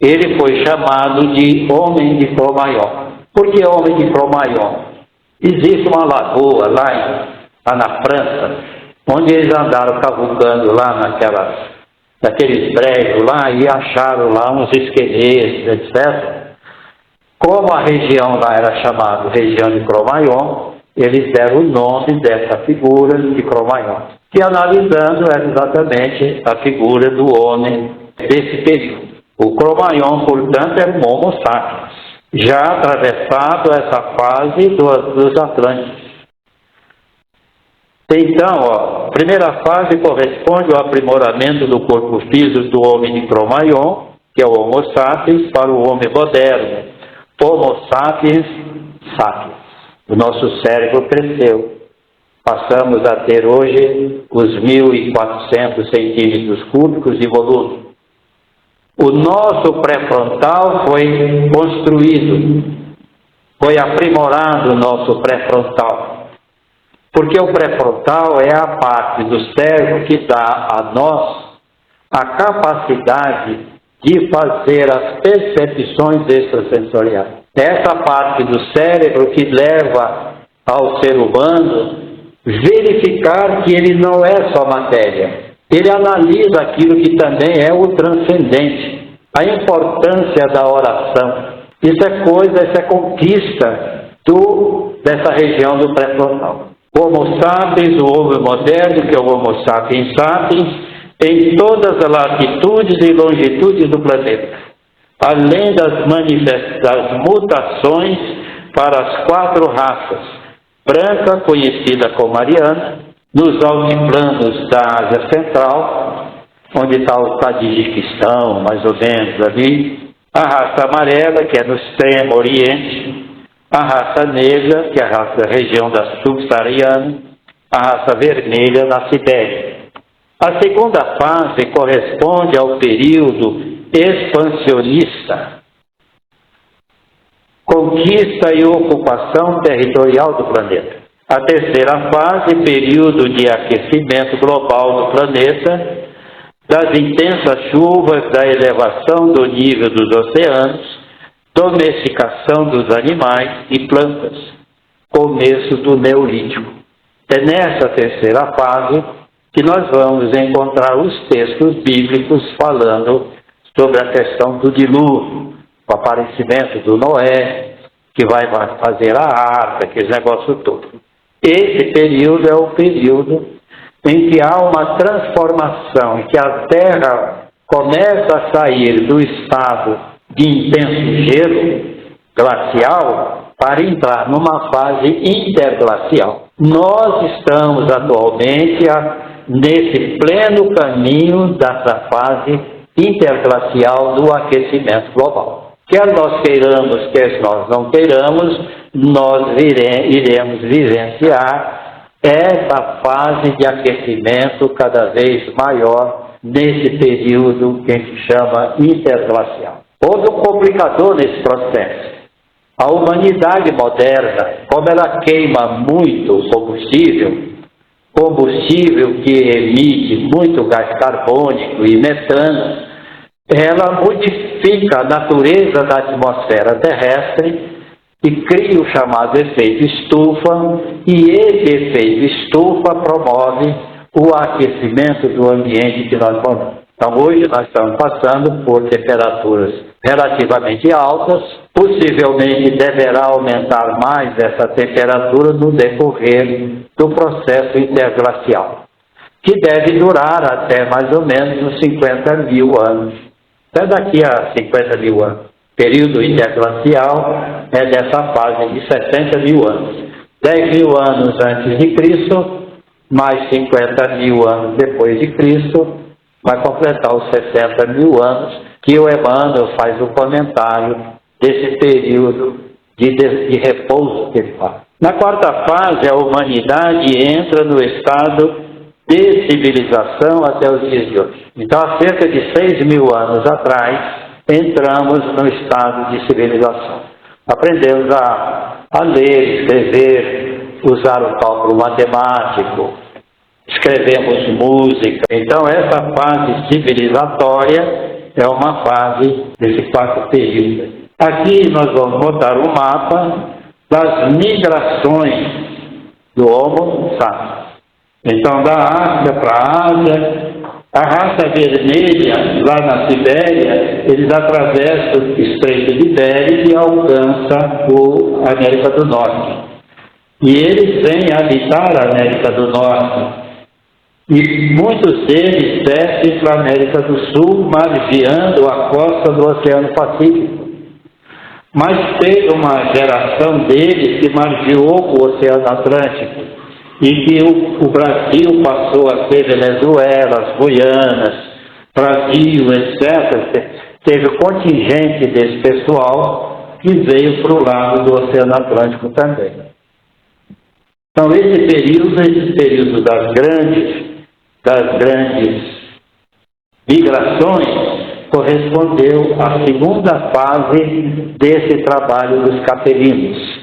ele foi chamado de Homem de Cro-Magnon. Por que Homem de Cro-Magnon? Existe uma lagoa lá na França, onde eles andaram cavucando lá naqueles brejos lá e acharam lá uns esqueletos, etc. Como a região lá era chamada região de Cro-Magnon, eles deram o nome dessa figura de Cro-Magnon, que analisando era exatamente a figura do homem desse período. O Cro-Magnon, portanto, era um Homo sapiens, já atravessado essa fase dos Atlânticos. Então, a primeira fase corresponde ao aprimoramento do corpo físico do homem de Cro-Magnon, que é o Homo sapiens, para o homem moderno, Homo sapiens sapiens. O nosso cérebro cresceu. Passamos a ter hoje os 1.400 centímetros cúbicos de volume. O nosso pré-frontal foi construído, foi aprimorado o nosso pré-frontal. Porque o pré-frontal é a parte do cérebro que dá a nós a capacidade de fazer as percepções extrasensoriais. Essa parte do cérebro que leva ao ser humano verificar que ele não é só matéria. Ele analisa aquilo que também é o transcendente. A importância da oração. Isso é conquista dessa região do pré-frontal. O Homo sapiens, o homem moderno, que é o Homo sapiens sapiens, em todas as latitudes e longitudes do planeta, além das mutações para as 4 raças: branca, conhecida como ariana, nos altiplanos da Ásia Central, onde está o Tadiquistão, mais ou menos ali, a raça amarela, que é no extremo oriente, a raça negra, que é a raça da região da subsaariana, a raça vermelha na Sibéria. A segunda fase corresponde ao período expansionista, conquista e ocupação territorial do planeta. A terceira fase, período de aquecimento global do planeta, das intensas chuvas, da elevação do nível dos oceanos, domesticação dos animais e plantas, começo do Neolítico. É nessa terceira fase que nós vamos encontrar os textos bíblicos falando sobre a questão do dilúvio, o aparecimento do Noé, que vai fazer a arca, aquele negócio todo. Esse período é o período em que há uma transformação, em que a Terra começa a sair do estado de intenso gelo glacial para entrar numa fase interglacial. Nós estamos atualmente nesse pleno caminho dessa fase interglacial do aquecimento global. Quer nós queiramos, quer nós não queiramos, nós iremos vivenciar essa fase de aquecimento cada vez maior nesse período que a gente chama interglacial. Houve um complicador nesse processo. A humanidade moderna, como ela queima muito combustível que emite muito gás carbônico e metano, ela modifica a natureza da atmosfera terrestre e cria o chamado efeito estufa, e esse efeito estufa promove o aquecimento do ambiente que nós vamos. Então hoje nós estamos passando por temperaturas relativamente altas, possivelmente deverá aumentar mais essa temperatura no decorrer do processo interglacial, que deve durar até mais ou menos uns 50 mil anos. Até daqui a 50 mil anos. Período interglacial é dessa fase de 60 mil anos. 10 mil anos antes de Cristo, mais 50 mil anos depois de Cristo, vai completar os 60 mil anos, que o Emmanuel faz o comentário desse período de repouso que ele fala. Na quarta fase, a humanidade entra no estado de civilização até os dias de hoje. Então, há cerca de 6.000 anos atrás, entramos no estado de civilização. Aprendemos a ler, escrever, usar o cálculo matemático, escrevemos música. Então, essa fase civilizatória é uma fase desse quarto período. Aqui nós vamos botar um mapa das migrações do Homo sapiens. Então, da África para a Ásia, a raça vermelha, lá na Sibéria, eles atravessam o Estreito de Bering e alcançam a América do Norte. E eles vêm habitar a América do Norte. E muitos deles descem para a América do Sul, margeando a costa do Oceano Pacífico. Mas teve uma geração deles que margeou o Oceano Atlântico e que o Brasil passou a ser Venezuela, as Guianas, Brasil, etc. Teve contingente desse pessoal que veio para o lado do Oceano Atlântico também. Então, esse período das grandes migrações correspondeu à segunda fase desse trabalho dos capelinos.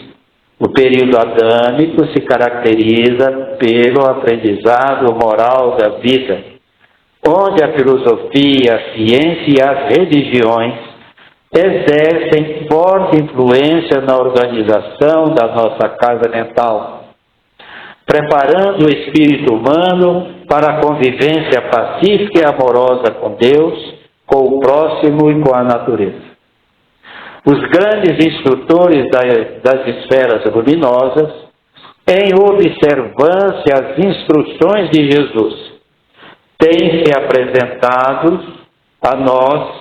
O período adâmico se caracteriza pelo aprendizado moral da vida, onde a filosofia, a ciência e as religiões exercem forte influência na organização da nossa casa mental, preparando o espírito humano para a convivência pacífica e amorosa com Deus, com o próximo e com a natureza. Os grandes instrutores das esferas luminosas, em observância às instruções de Jesus, têm se apresentado a nós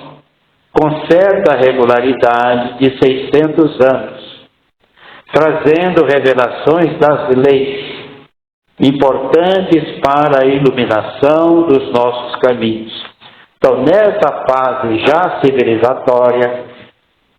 com certa regularidade de 600 anos, trazendo revelações das leis importantes para a iluminação dos nossos caminhos. Então, nessa fase já civilizatória,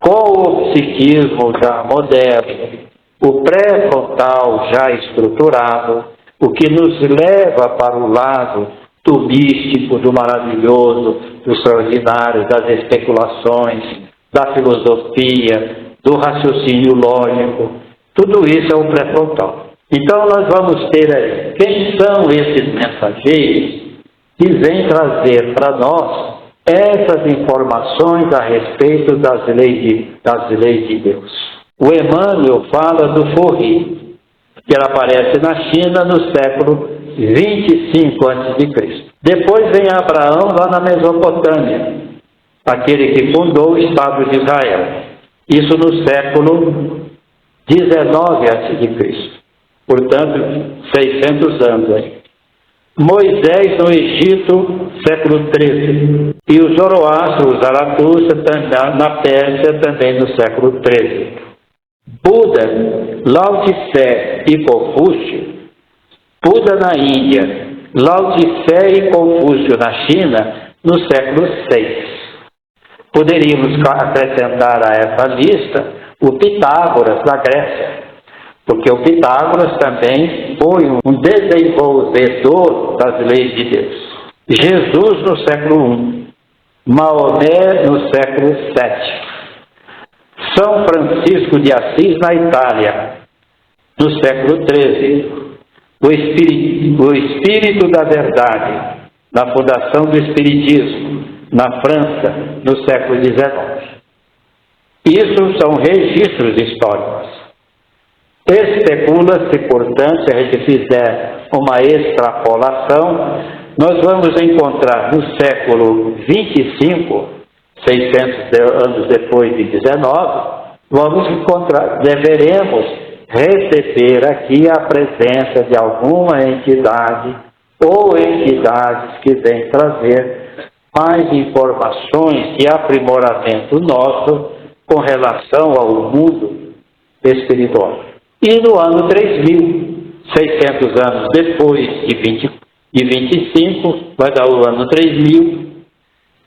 com o psiquismo já moderno, o pré-frontal já estruturado, o que nos leva para o lado do místico, do maravilhoso, do extraordinário, das especulações, da filosofia, do raciocínio lógico, tudo isso é o pré-frontal. Então nós vamos ter aí, quem são esses mensageiros que vêm trazer para nós essas informações a respeito das leis de Deus. O Emmanuel fala do Forri, que ela aparece na China no século 25 a.C. Depois vem Abraão lá na Mesopotâmia, aquele que fundou o Estado de Israel. Isso no século 19 a.C. Portanto, 600 anos aí. Moisés no Egito, século 13. E o Zoroastro, o Zaratustra, na Pérsia, também no século 13. Buda, Lao Tse e Confúcio, Buda na Índia, Lao Tse e Confúcio na China, no século 6. Poderíamos acrescentar a essa lista o Pitágoras, da Grécia, porque o Pitágoras também foi um desenvolvedor das leis de Deus. Jesus no século I, Maomé no século VII, São Francisco de Assis na Itália, no século XIII, o Espírito da Verdade, na fundação do Espiritismo, na França, no século XIX. Isso são registros históricos. Especula-se, portanto, se a gente fizer uma extrapolação, nós vamos encontrar no século 25, 600 anos depois de 19, deveremos receber aqui a presença de alguma entidade ou entidades que vêm trazer mais informações de aprimoramento nosso com relação ao mundo espiritual. E no ano 3000, 600 anos depois de 25, vai dar o ano 3000,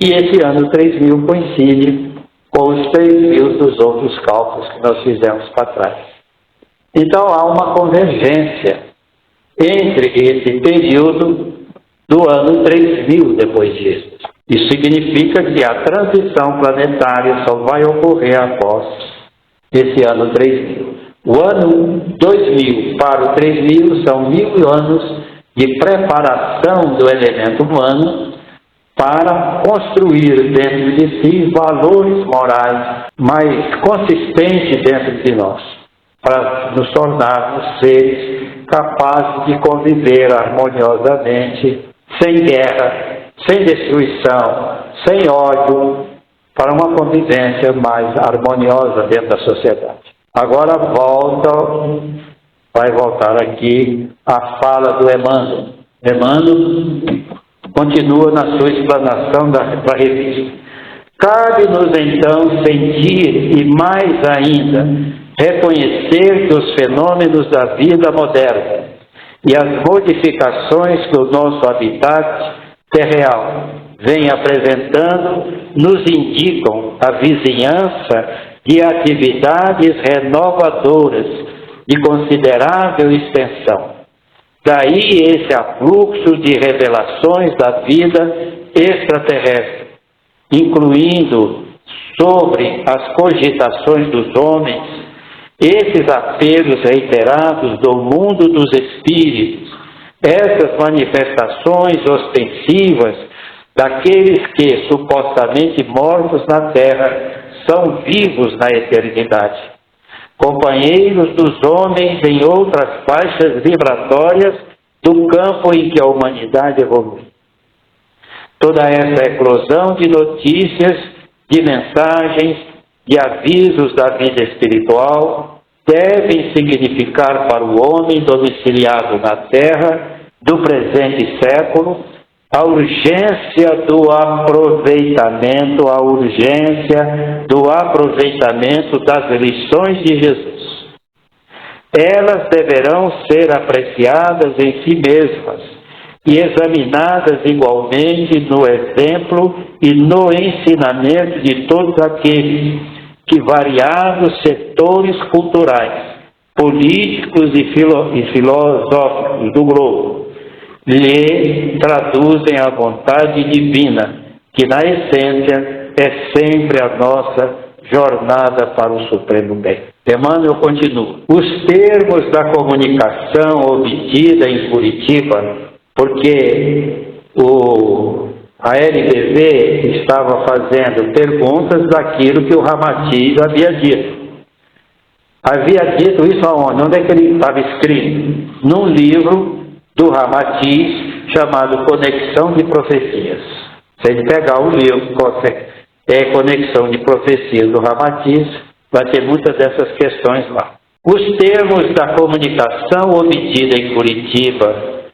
e esse ano 3000 coincide com os 3.000 dos outros cálculos que nós fizemos para trás. Então há uma convergência entre esse período do ano 3000 depois disso. Isso significa que a transição planetária só vai ocorrer após esse ano 3000. O ano 2000 para o 3000 são 1000 anos de preparação do elemento humano para construir dentro de si valores morais mais consistentes dentro de nós, para nos tornarmos seres capazes de conviver harmoniosamente, sem guerra, sem destruição, sem ódio, para uma convivência mais harmoniosa dentro da sociedade. Agora vai voltar aqui a fala do Emmanuel. Emmanuel continua na sua explanação da revista. Cabe-nos então sentir e mais ainda reconhecer que os fenômenos da vida moderna e as modificações que o nosso habitat terreal vem apresentando nos indicam a vizinhança de atividades renovadoras de considerável extensão. Daí esse afluxo de revelações da vida extraterrestre, incluindo sobre as cogitações dos homens, esses apelos reiterados do mundo dos espíritos, essas manifestações ostensivas daqueles que, supostamente mortos na Terra, são vivos na eternidade, companheiros dos homens em outras faixas vibratórias do campo em que a humanidade evolui. Toda essa eclosão de notícias, de mensagens, de avisos da vida espiritual devem significar para o homem domiciliado na Terra do presente século a urgência do aproveitamento, das lições de Jesus. Elas deverão ser apreciadas em si mesmas e examinadas igualmente no exemplo e no ensinamento de todos aqueles que variados setores culturais, políticos e filosóficos do globo lhe traduzem a vontade divina, que na essência é sempre a nossa jornada para o supremo bem. Emmanuel continua. Os termos da comunicação obtida em Curitiba, porque a LBV estava fazendo perguntas daquilo que o Ramatiz havia dito. Havia dito isso aonde? Onde é que ele estava escrito? Num livro do Ramatiz chamado Conexão de Profecias. Se ele pegar o livro Conexão de Profecias do Ramatiz, vai ter muitas dessas questões lá. Os termos da comunicação obtida em Curitiba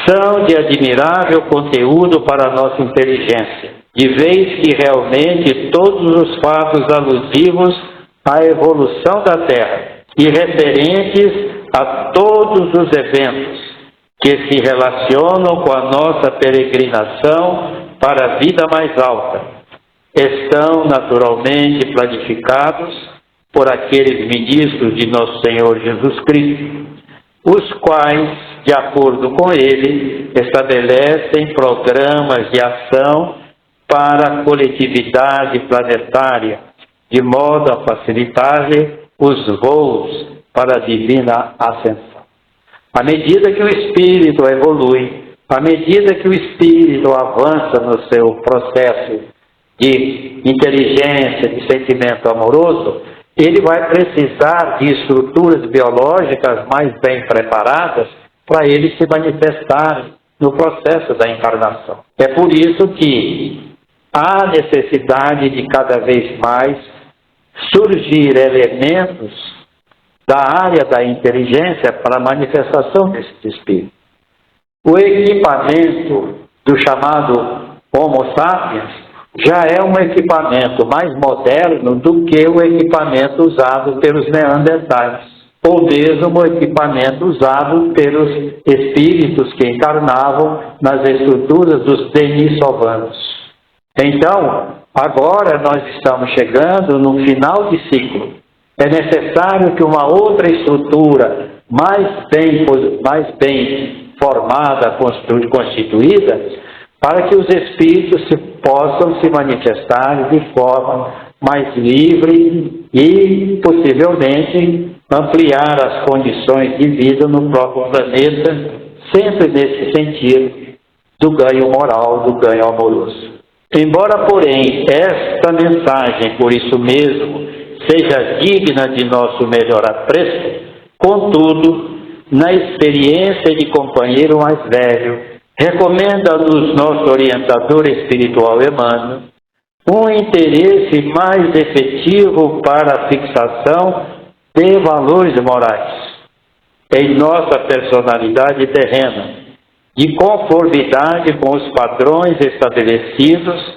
são de admirável conteúdo para a nossa inteligência, de vez que realmente todos os fatos alusivos à evolução da Terra e referentes a todos os eventos que se relacionam com a nossa peregrinação para a vida mais alta, estão naturalmente planificados por aqueles ministros de Nosso Senhor Jesus Cristo, os quais, de acordo com ele, estabelecem programas de ação para a coletividade planetária, de modo a facilitar-lhe os voos para a divina ascensão. À medida que o espírito evolui, à medida que o espírito avança no seu processo de inteligência, de sentimento amoroso, ele vai precisar de estruturas biológicas mais bem preparadas para ele se manifestar no processo da encarnação. É por isso que há necessidade de cada vez mais surgir elementos da área da inteligência para a manifestação desse espírito. O equipamento do chamado Homo sapiens já é um equipamento mais moderno do que o equipamento usado pelos neandertais, ou mesmo o equipamento usado pelos espíritos que encarnavam nas estruturas dos denisovanos. Então, Agora nós estamos chegando no final de ciclo. É necessário que uma outra estrutura mais bem formada, constituída, para que os espíritos possam se manifestar de forma mais livre e, possivelmente, ampliar as condições de vida no próprio planeta, sempre nesse sentido do ganho moral, do ganho amoroso. Embora, porém, esta mensagem, por isso mesmo, seja digna de nosso melhor apreço, contudo, na experiência de companheiro mais velho, recomenda-nos nosso orientador espiritual Emmanuel um interesse mais efetivo para a fixação de valores morais em nossa personalidade terrena, de conformidade com os padrões estabelecidos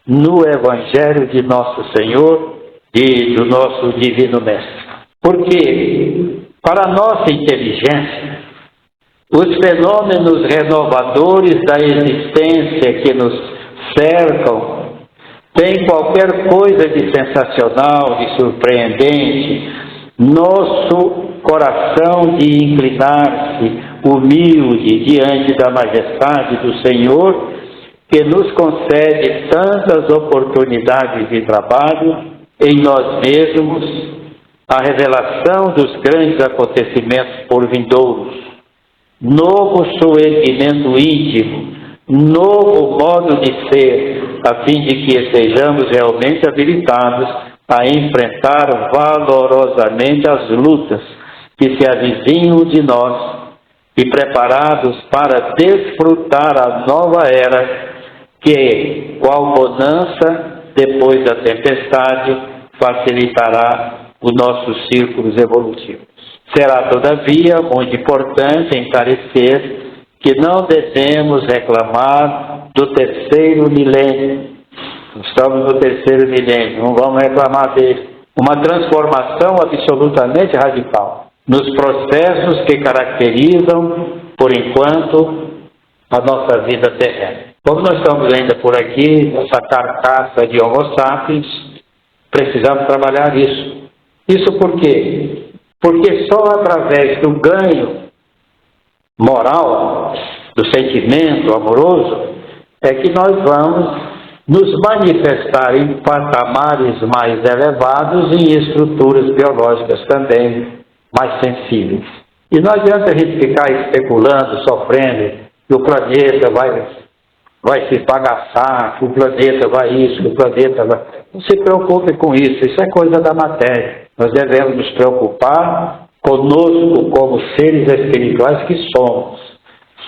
no Evangelho de Nosso Senhor e do nosso Divino Mestre. Porque, para a nossa inteligência, os fenômenos renovadores da existência que nos cercam têm qualquer coisa de sensacional, de surpreendente. Nosso coração de inclinar-se humilde diante da majestade do Senhor, que nos concede tantas oportunidades de trabalho em nós mesmos, a revelação dos grandes acontecimentos por vindouros, novo soerguimento íntimo, novo modo de ser, a fim de que estejamos realmente habilitados a enfrentar valorosamente as lutas que se avizinham de nós e preparados para desfrutar a nova era que, qual bonança depois da tempestade, facilitará os nossos círculos evolutivos. Será, todavia, muito importante encarecer que não devemos reclamar do terceiro milênio. Estamos no terceiro milênio, não vamos reclamar dele. Uma transformação absolutamente radical nos processos que caracterizam, por enquanto, a nossa vida terrena. Como nós estamos ainda por aqui, nossa carcaça de Homo sapiens, precisamos trabalhar isso. Isso por quê? Porque só através do ganho moral, do sentimento amoroso, é que nós vamos nos manifestar em patamares mais elevados e em estruturas biológicas também mais sensíveis. E não adianta a gente ficar especulando, sofrendo, que o planeta vai se esbagaçar, que o planeta vai isso, que o planeta vai... Não se preocupe com isso, isso é coisa da matéria. Nós devemos nos preocupar conosco como seres espirituais que somos.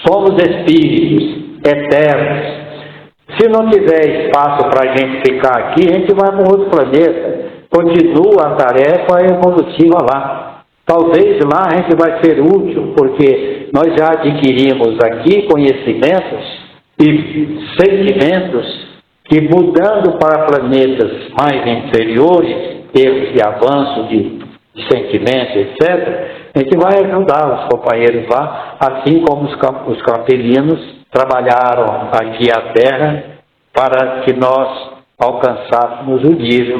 Somos espíritos eternos. Se não tiver espaço para a gente ficar aqui, a gente vai para outro planeta. Continua a tarefa evolutiva lá. Talvez lá a gente vai ser útil, porque nós já adquirimos aqui conhecimentos e sentimentos que, mudando para planetas mais inferiores, esse avanço de sentimento, etc., a gente vai ajudar os companheiros lá, assim como os campelinos trabalharam aqui a Terra para que nós alcançássemos o nível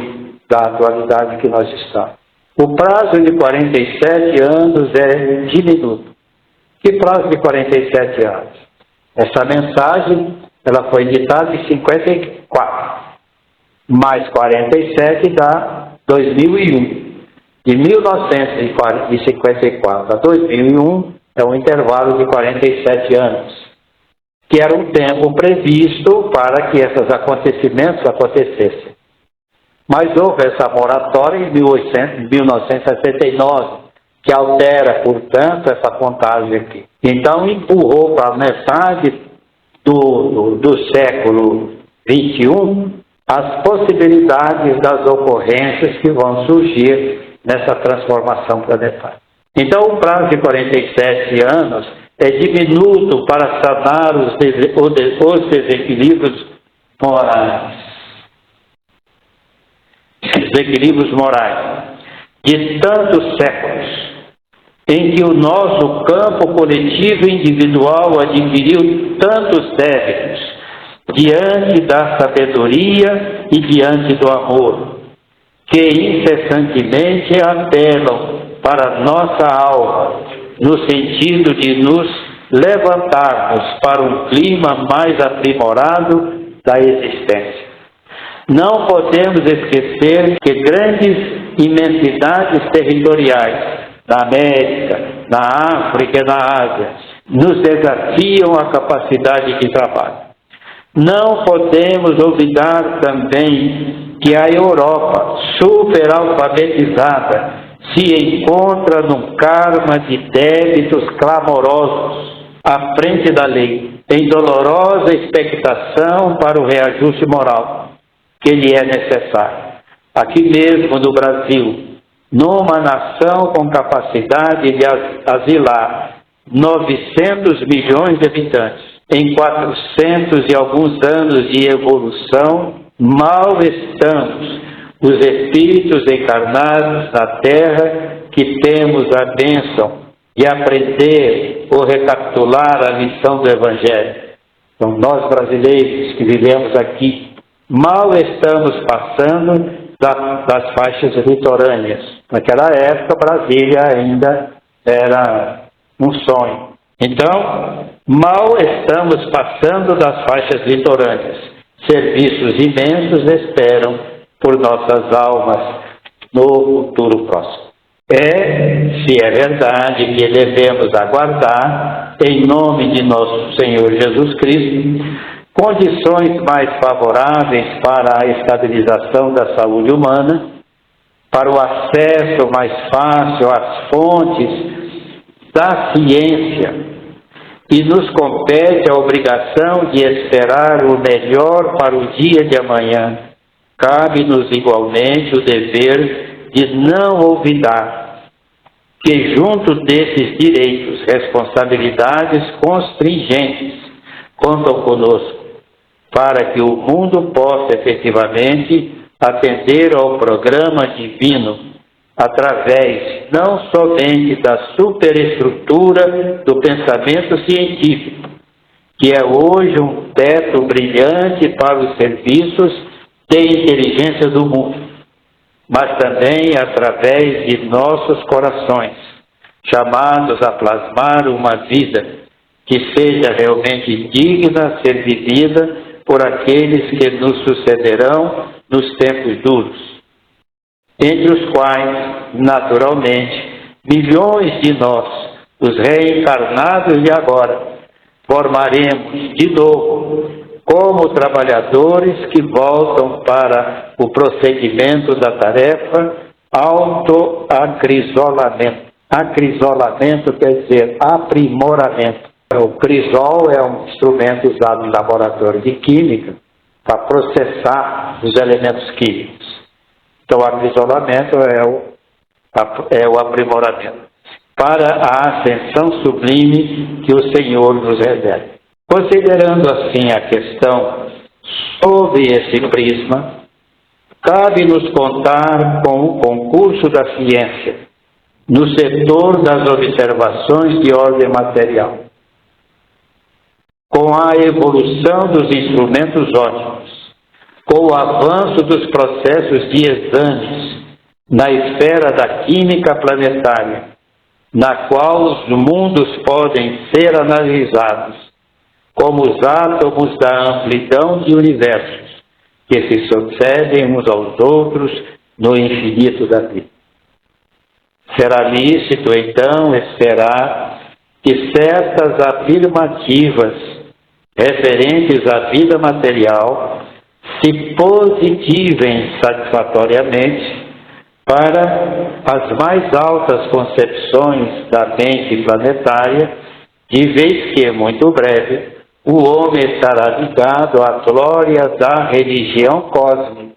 da atualidade que nós estamos. O prazo de 47 anos é diminuto. Que prazo de 47 anos? Essa mensagem ela foi ditada em 54, mais 47 dá 2001. De 1954 a 2001 é um intervalo de 47 anos, que era um tempo previsto para que esses acontecimentos acontecessem. Mas houve essa moratória em 1969, que altera, portanto, essa contagem aqui. Então, empurrou para a metade do século XXI as possibilidades das ocorrências que vão surgir nessa transformação planetária. Então, o prazo de 47 anos é diminuto para sanar os desequilíbrios morais. Desequilíbrios morais de tantos séculos, em que o nosso campo coletivo e individual adquiriu tantos débitos, diante da sabedoria e diante do amor, que incessantemente apelam para nossa alma, no sentido de nos levantarmos para um clima mais aprimorado da existência. Não podemos esquecer que grandes imensidades territoriais na América, na África e na Ásia nos desafiam a capacidade de trabalho. Não podemos olvidar também que a Europa, superalfabetizada, se encontra num karma de débitos clamorosos à frente da lei, em dolorosa expectação para o reajuste moral que lhe é necessário. Aqui mesmo no Brasil, numa nação com capacidade de asilar 900 milhões de habitantes, em 400 e alguns anos de evolução, mal estamos os espíritos encarnados na Terra que temos a bênção de aprender ou recapitular a lição do Evangelho. Então, nós brasileiros que vivemos aqui, mal estamos passando das faixas litorâneas. Naquela época, Brasília ainda era um sonho. Então, mal estamos passando das faixas litorâneas. Serviços imensos esperam por nossas almas no futuro próximo. Se é verdade que devemos aguardar, em nome de nosso Senhor Jesus Cristo, condições mais favoráveis para a estabilização da saúde humana, para o acesso mais fácil às fontes da ciência, e nos compete a obrigação de esperar o melhor para o dia de amanhã. Cabe-nos igualmente o dever de não olvidar que, junto desses direitos, responsabilidades constringentes contam conosco, para que o mundo possa efetivamente atender ao programa divino, através não somente da superestrutura do pensamento científico, que é hoje um teto brilhante para os serviços de inteligência do mundo, mas também através de nossos corações, chamados a plasmar uma vida que seja realmente digna de ser vivida por aqueles que nos sucederão nos tempos duros, entre os quais, naturalmente, milhões de nós, os reencarnados de agora, formaremos de novo como trabalhadores que voltam para o procedimento da tarefa autoacrisolamento. Acrisolamento quer dizer aprimoramento. O crisol é um instrumento usado em laboratório de química para processar os elementos químicos. Então, o acrisolamento é o aprimoramento para a ascensão sublime que o Senhor nos revela. Considerando assim a questão sob esse prisma, cabe-nos contar com o concurso da ciência no setor das observações de ordem material, com a evolução dos instrumentos ópticos, com o avanço dos processos de exames na esfera da química planetária, na qual os mundos podem ser analisados como os átomos da amplidão de universos que se sucedem uns aos outros no infinito da vida. Será lícito, então, esperar que certas afirmativas referentes à vida material se positivem satisfatoriamente para as mais altas concepções da mente planetária, de vez que, muito breve, o homem estará ligado à glória da religião cósmica,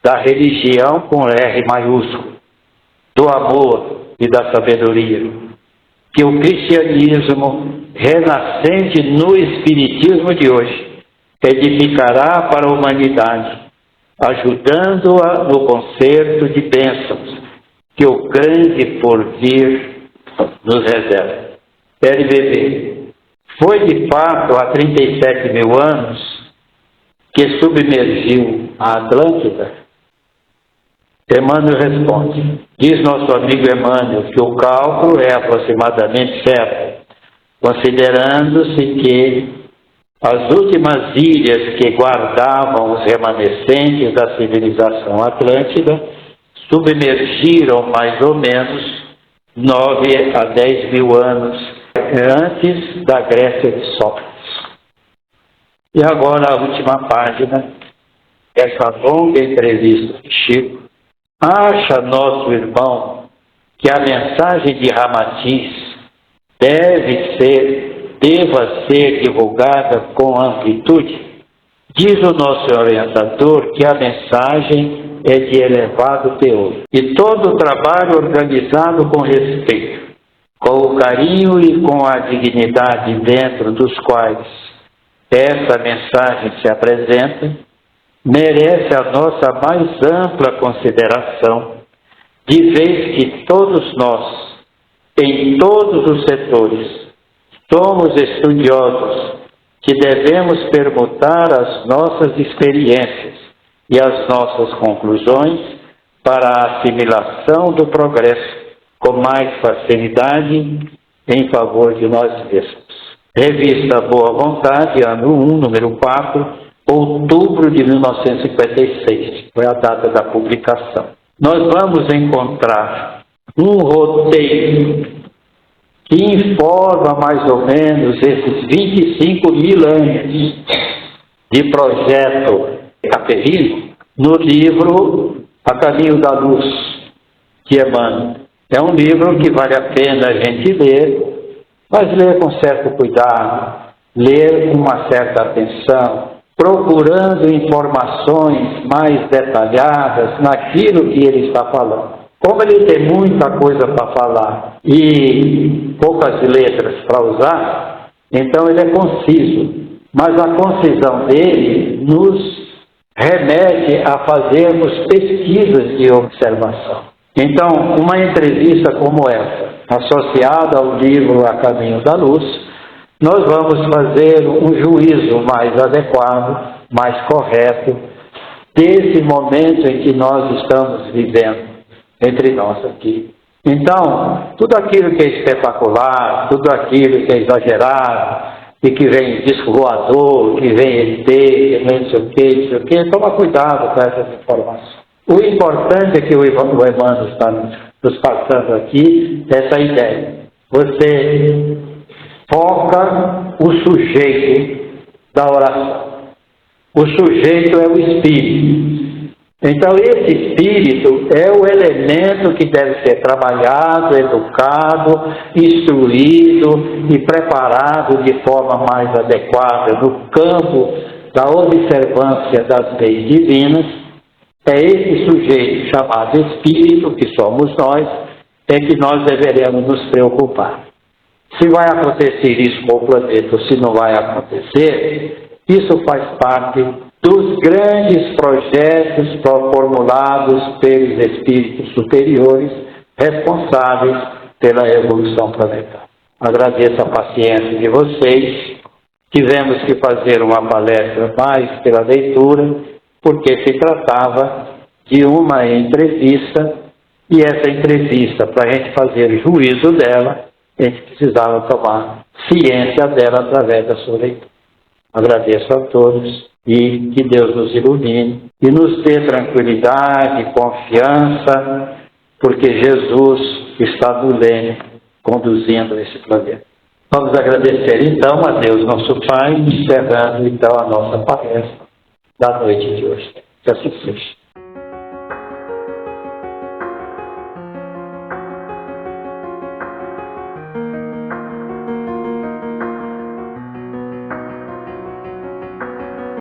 da religião com R maiúsculo, do amor e da sabedoria, que o cristianismo, renascente no espiritismo de hoje, edificará para a humanidade, ajudando-a no concerto de bênçãos que o grande porvir nos reserva. LBB. Foi de fato há 37 mil anos que submergiu a Atlântida? Emmanuel responde. Diz nosso amigo Emmanuel que o cálculo é aproximadamente certo, considerando-se que as últimas ilhas que guardavam os remanescentes da civilização Atlântida submergiram mais ou menos 9 a 10 mil anos antes da Grécia de Sócrates. E agora a última página, essa longa entrevista de Chico. Acha nosso irmão que a mensagem de Ramatiz deva ser divulgada com amplitude? Diz o nosso orientador que a mensagem é de elevado teor e todo o trabalho organizado com respeito, com o carinho e com a dignidade dentro dos quais essa mensagem se apresenta, merece a nossa mais ampla consideração, de vez que todos nós, em todos os setores, somos estudiosos que devemos permutar as nossas experiências e as nossas conclusões para a assimilação do progresso com mais facilidade em favor de nós mesmos. Revista Boa Vontade, ano 1, número 4, outubro de 1956, foi a data da publicação. Nós vamos encontrar um roteiro que informa mais ou menos esses 25 mil anos de projeto caperino no livro A Caminho da Luz, de Emmanuel. É um livro que vale a pena a gente ler, mas ler com certo cuidado, ler com uma certa atenção, procurando informações mais detalhadas naquilo que ele está falando. Como ele tem muita coisa para falar e poucas letras para usar, então ele é conciso. Mas a concisão dele nos remete a fazermos pesquisas de observação. Então, uma entrevista como essa, associada ao livro A Caminho da Luz, nós vamos fazer um juízo mais adequado, mais correto, desse momento em que nós estamos vivendo entre nós aqui. Então, tudo aquilo que é espetacular, tudo aquilo que é exagerado, e que vem disco voador, que vem ET, que vem não sei o que, toma cuidado com essas informações. O importante é que o Emmanuel está nos passando aqui essa ideia. Você foca o sujeito da oração. O sujeito é o espírito. Então, esse espírito é o elemento que deve ser trabalhado, educado, instruído e preparado de forma mais adequada no campo da observância das leis divinas. É esse sujeito chamado espírito, que somos nós, é que nós deveremos nos preocupar. Se vai acontecer isso com o planeta ou se não vai acontecer, isso faz parte dos grandes projetos formulados pelos espíritos superiores responsáveis pela evolução planetária. Agradeço a paciência de vocês. Tivemos que fazer uma palestra mais pela leitura, porque se tratava de uma entrevista, e essa entrevista, para a gente fazer juízo dela, a gente precisava tomar ciência dela através da sua leitura. Agradeço a todos e que Deus nos ilumine e nos dê tranquilidade, confiança, porque Jesus está no leme conduzindo esse planeta. Vamos agradecer então a Deus, nosso Pai, encerrando então a nossa palestra da noite de hoje. Que assim seja.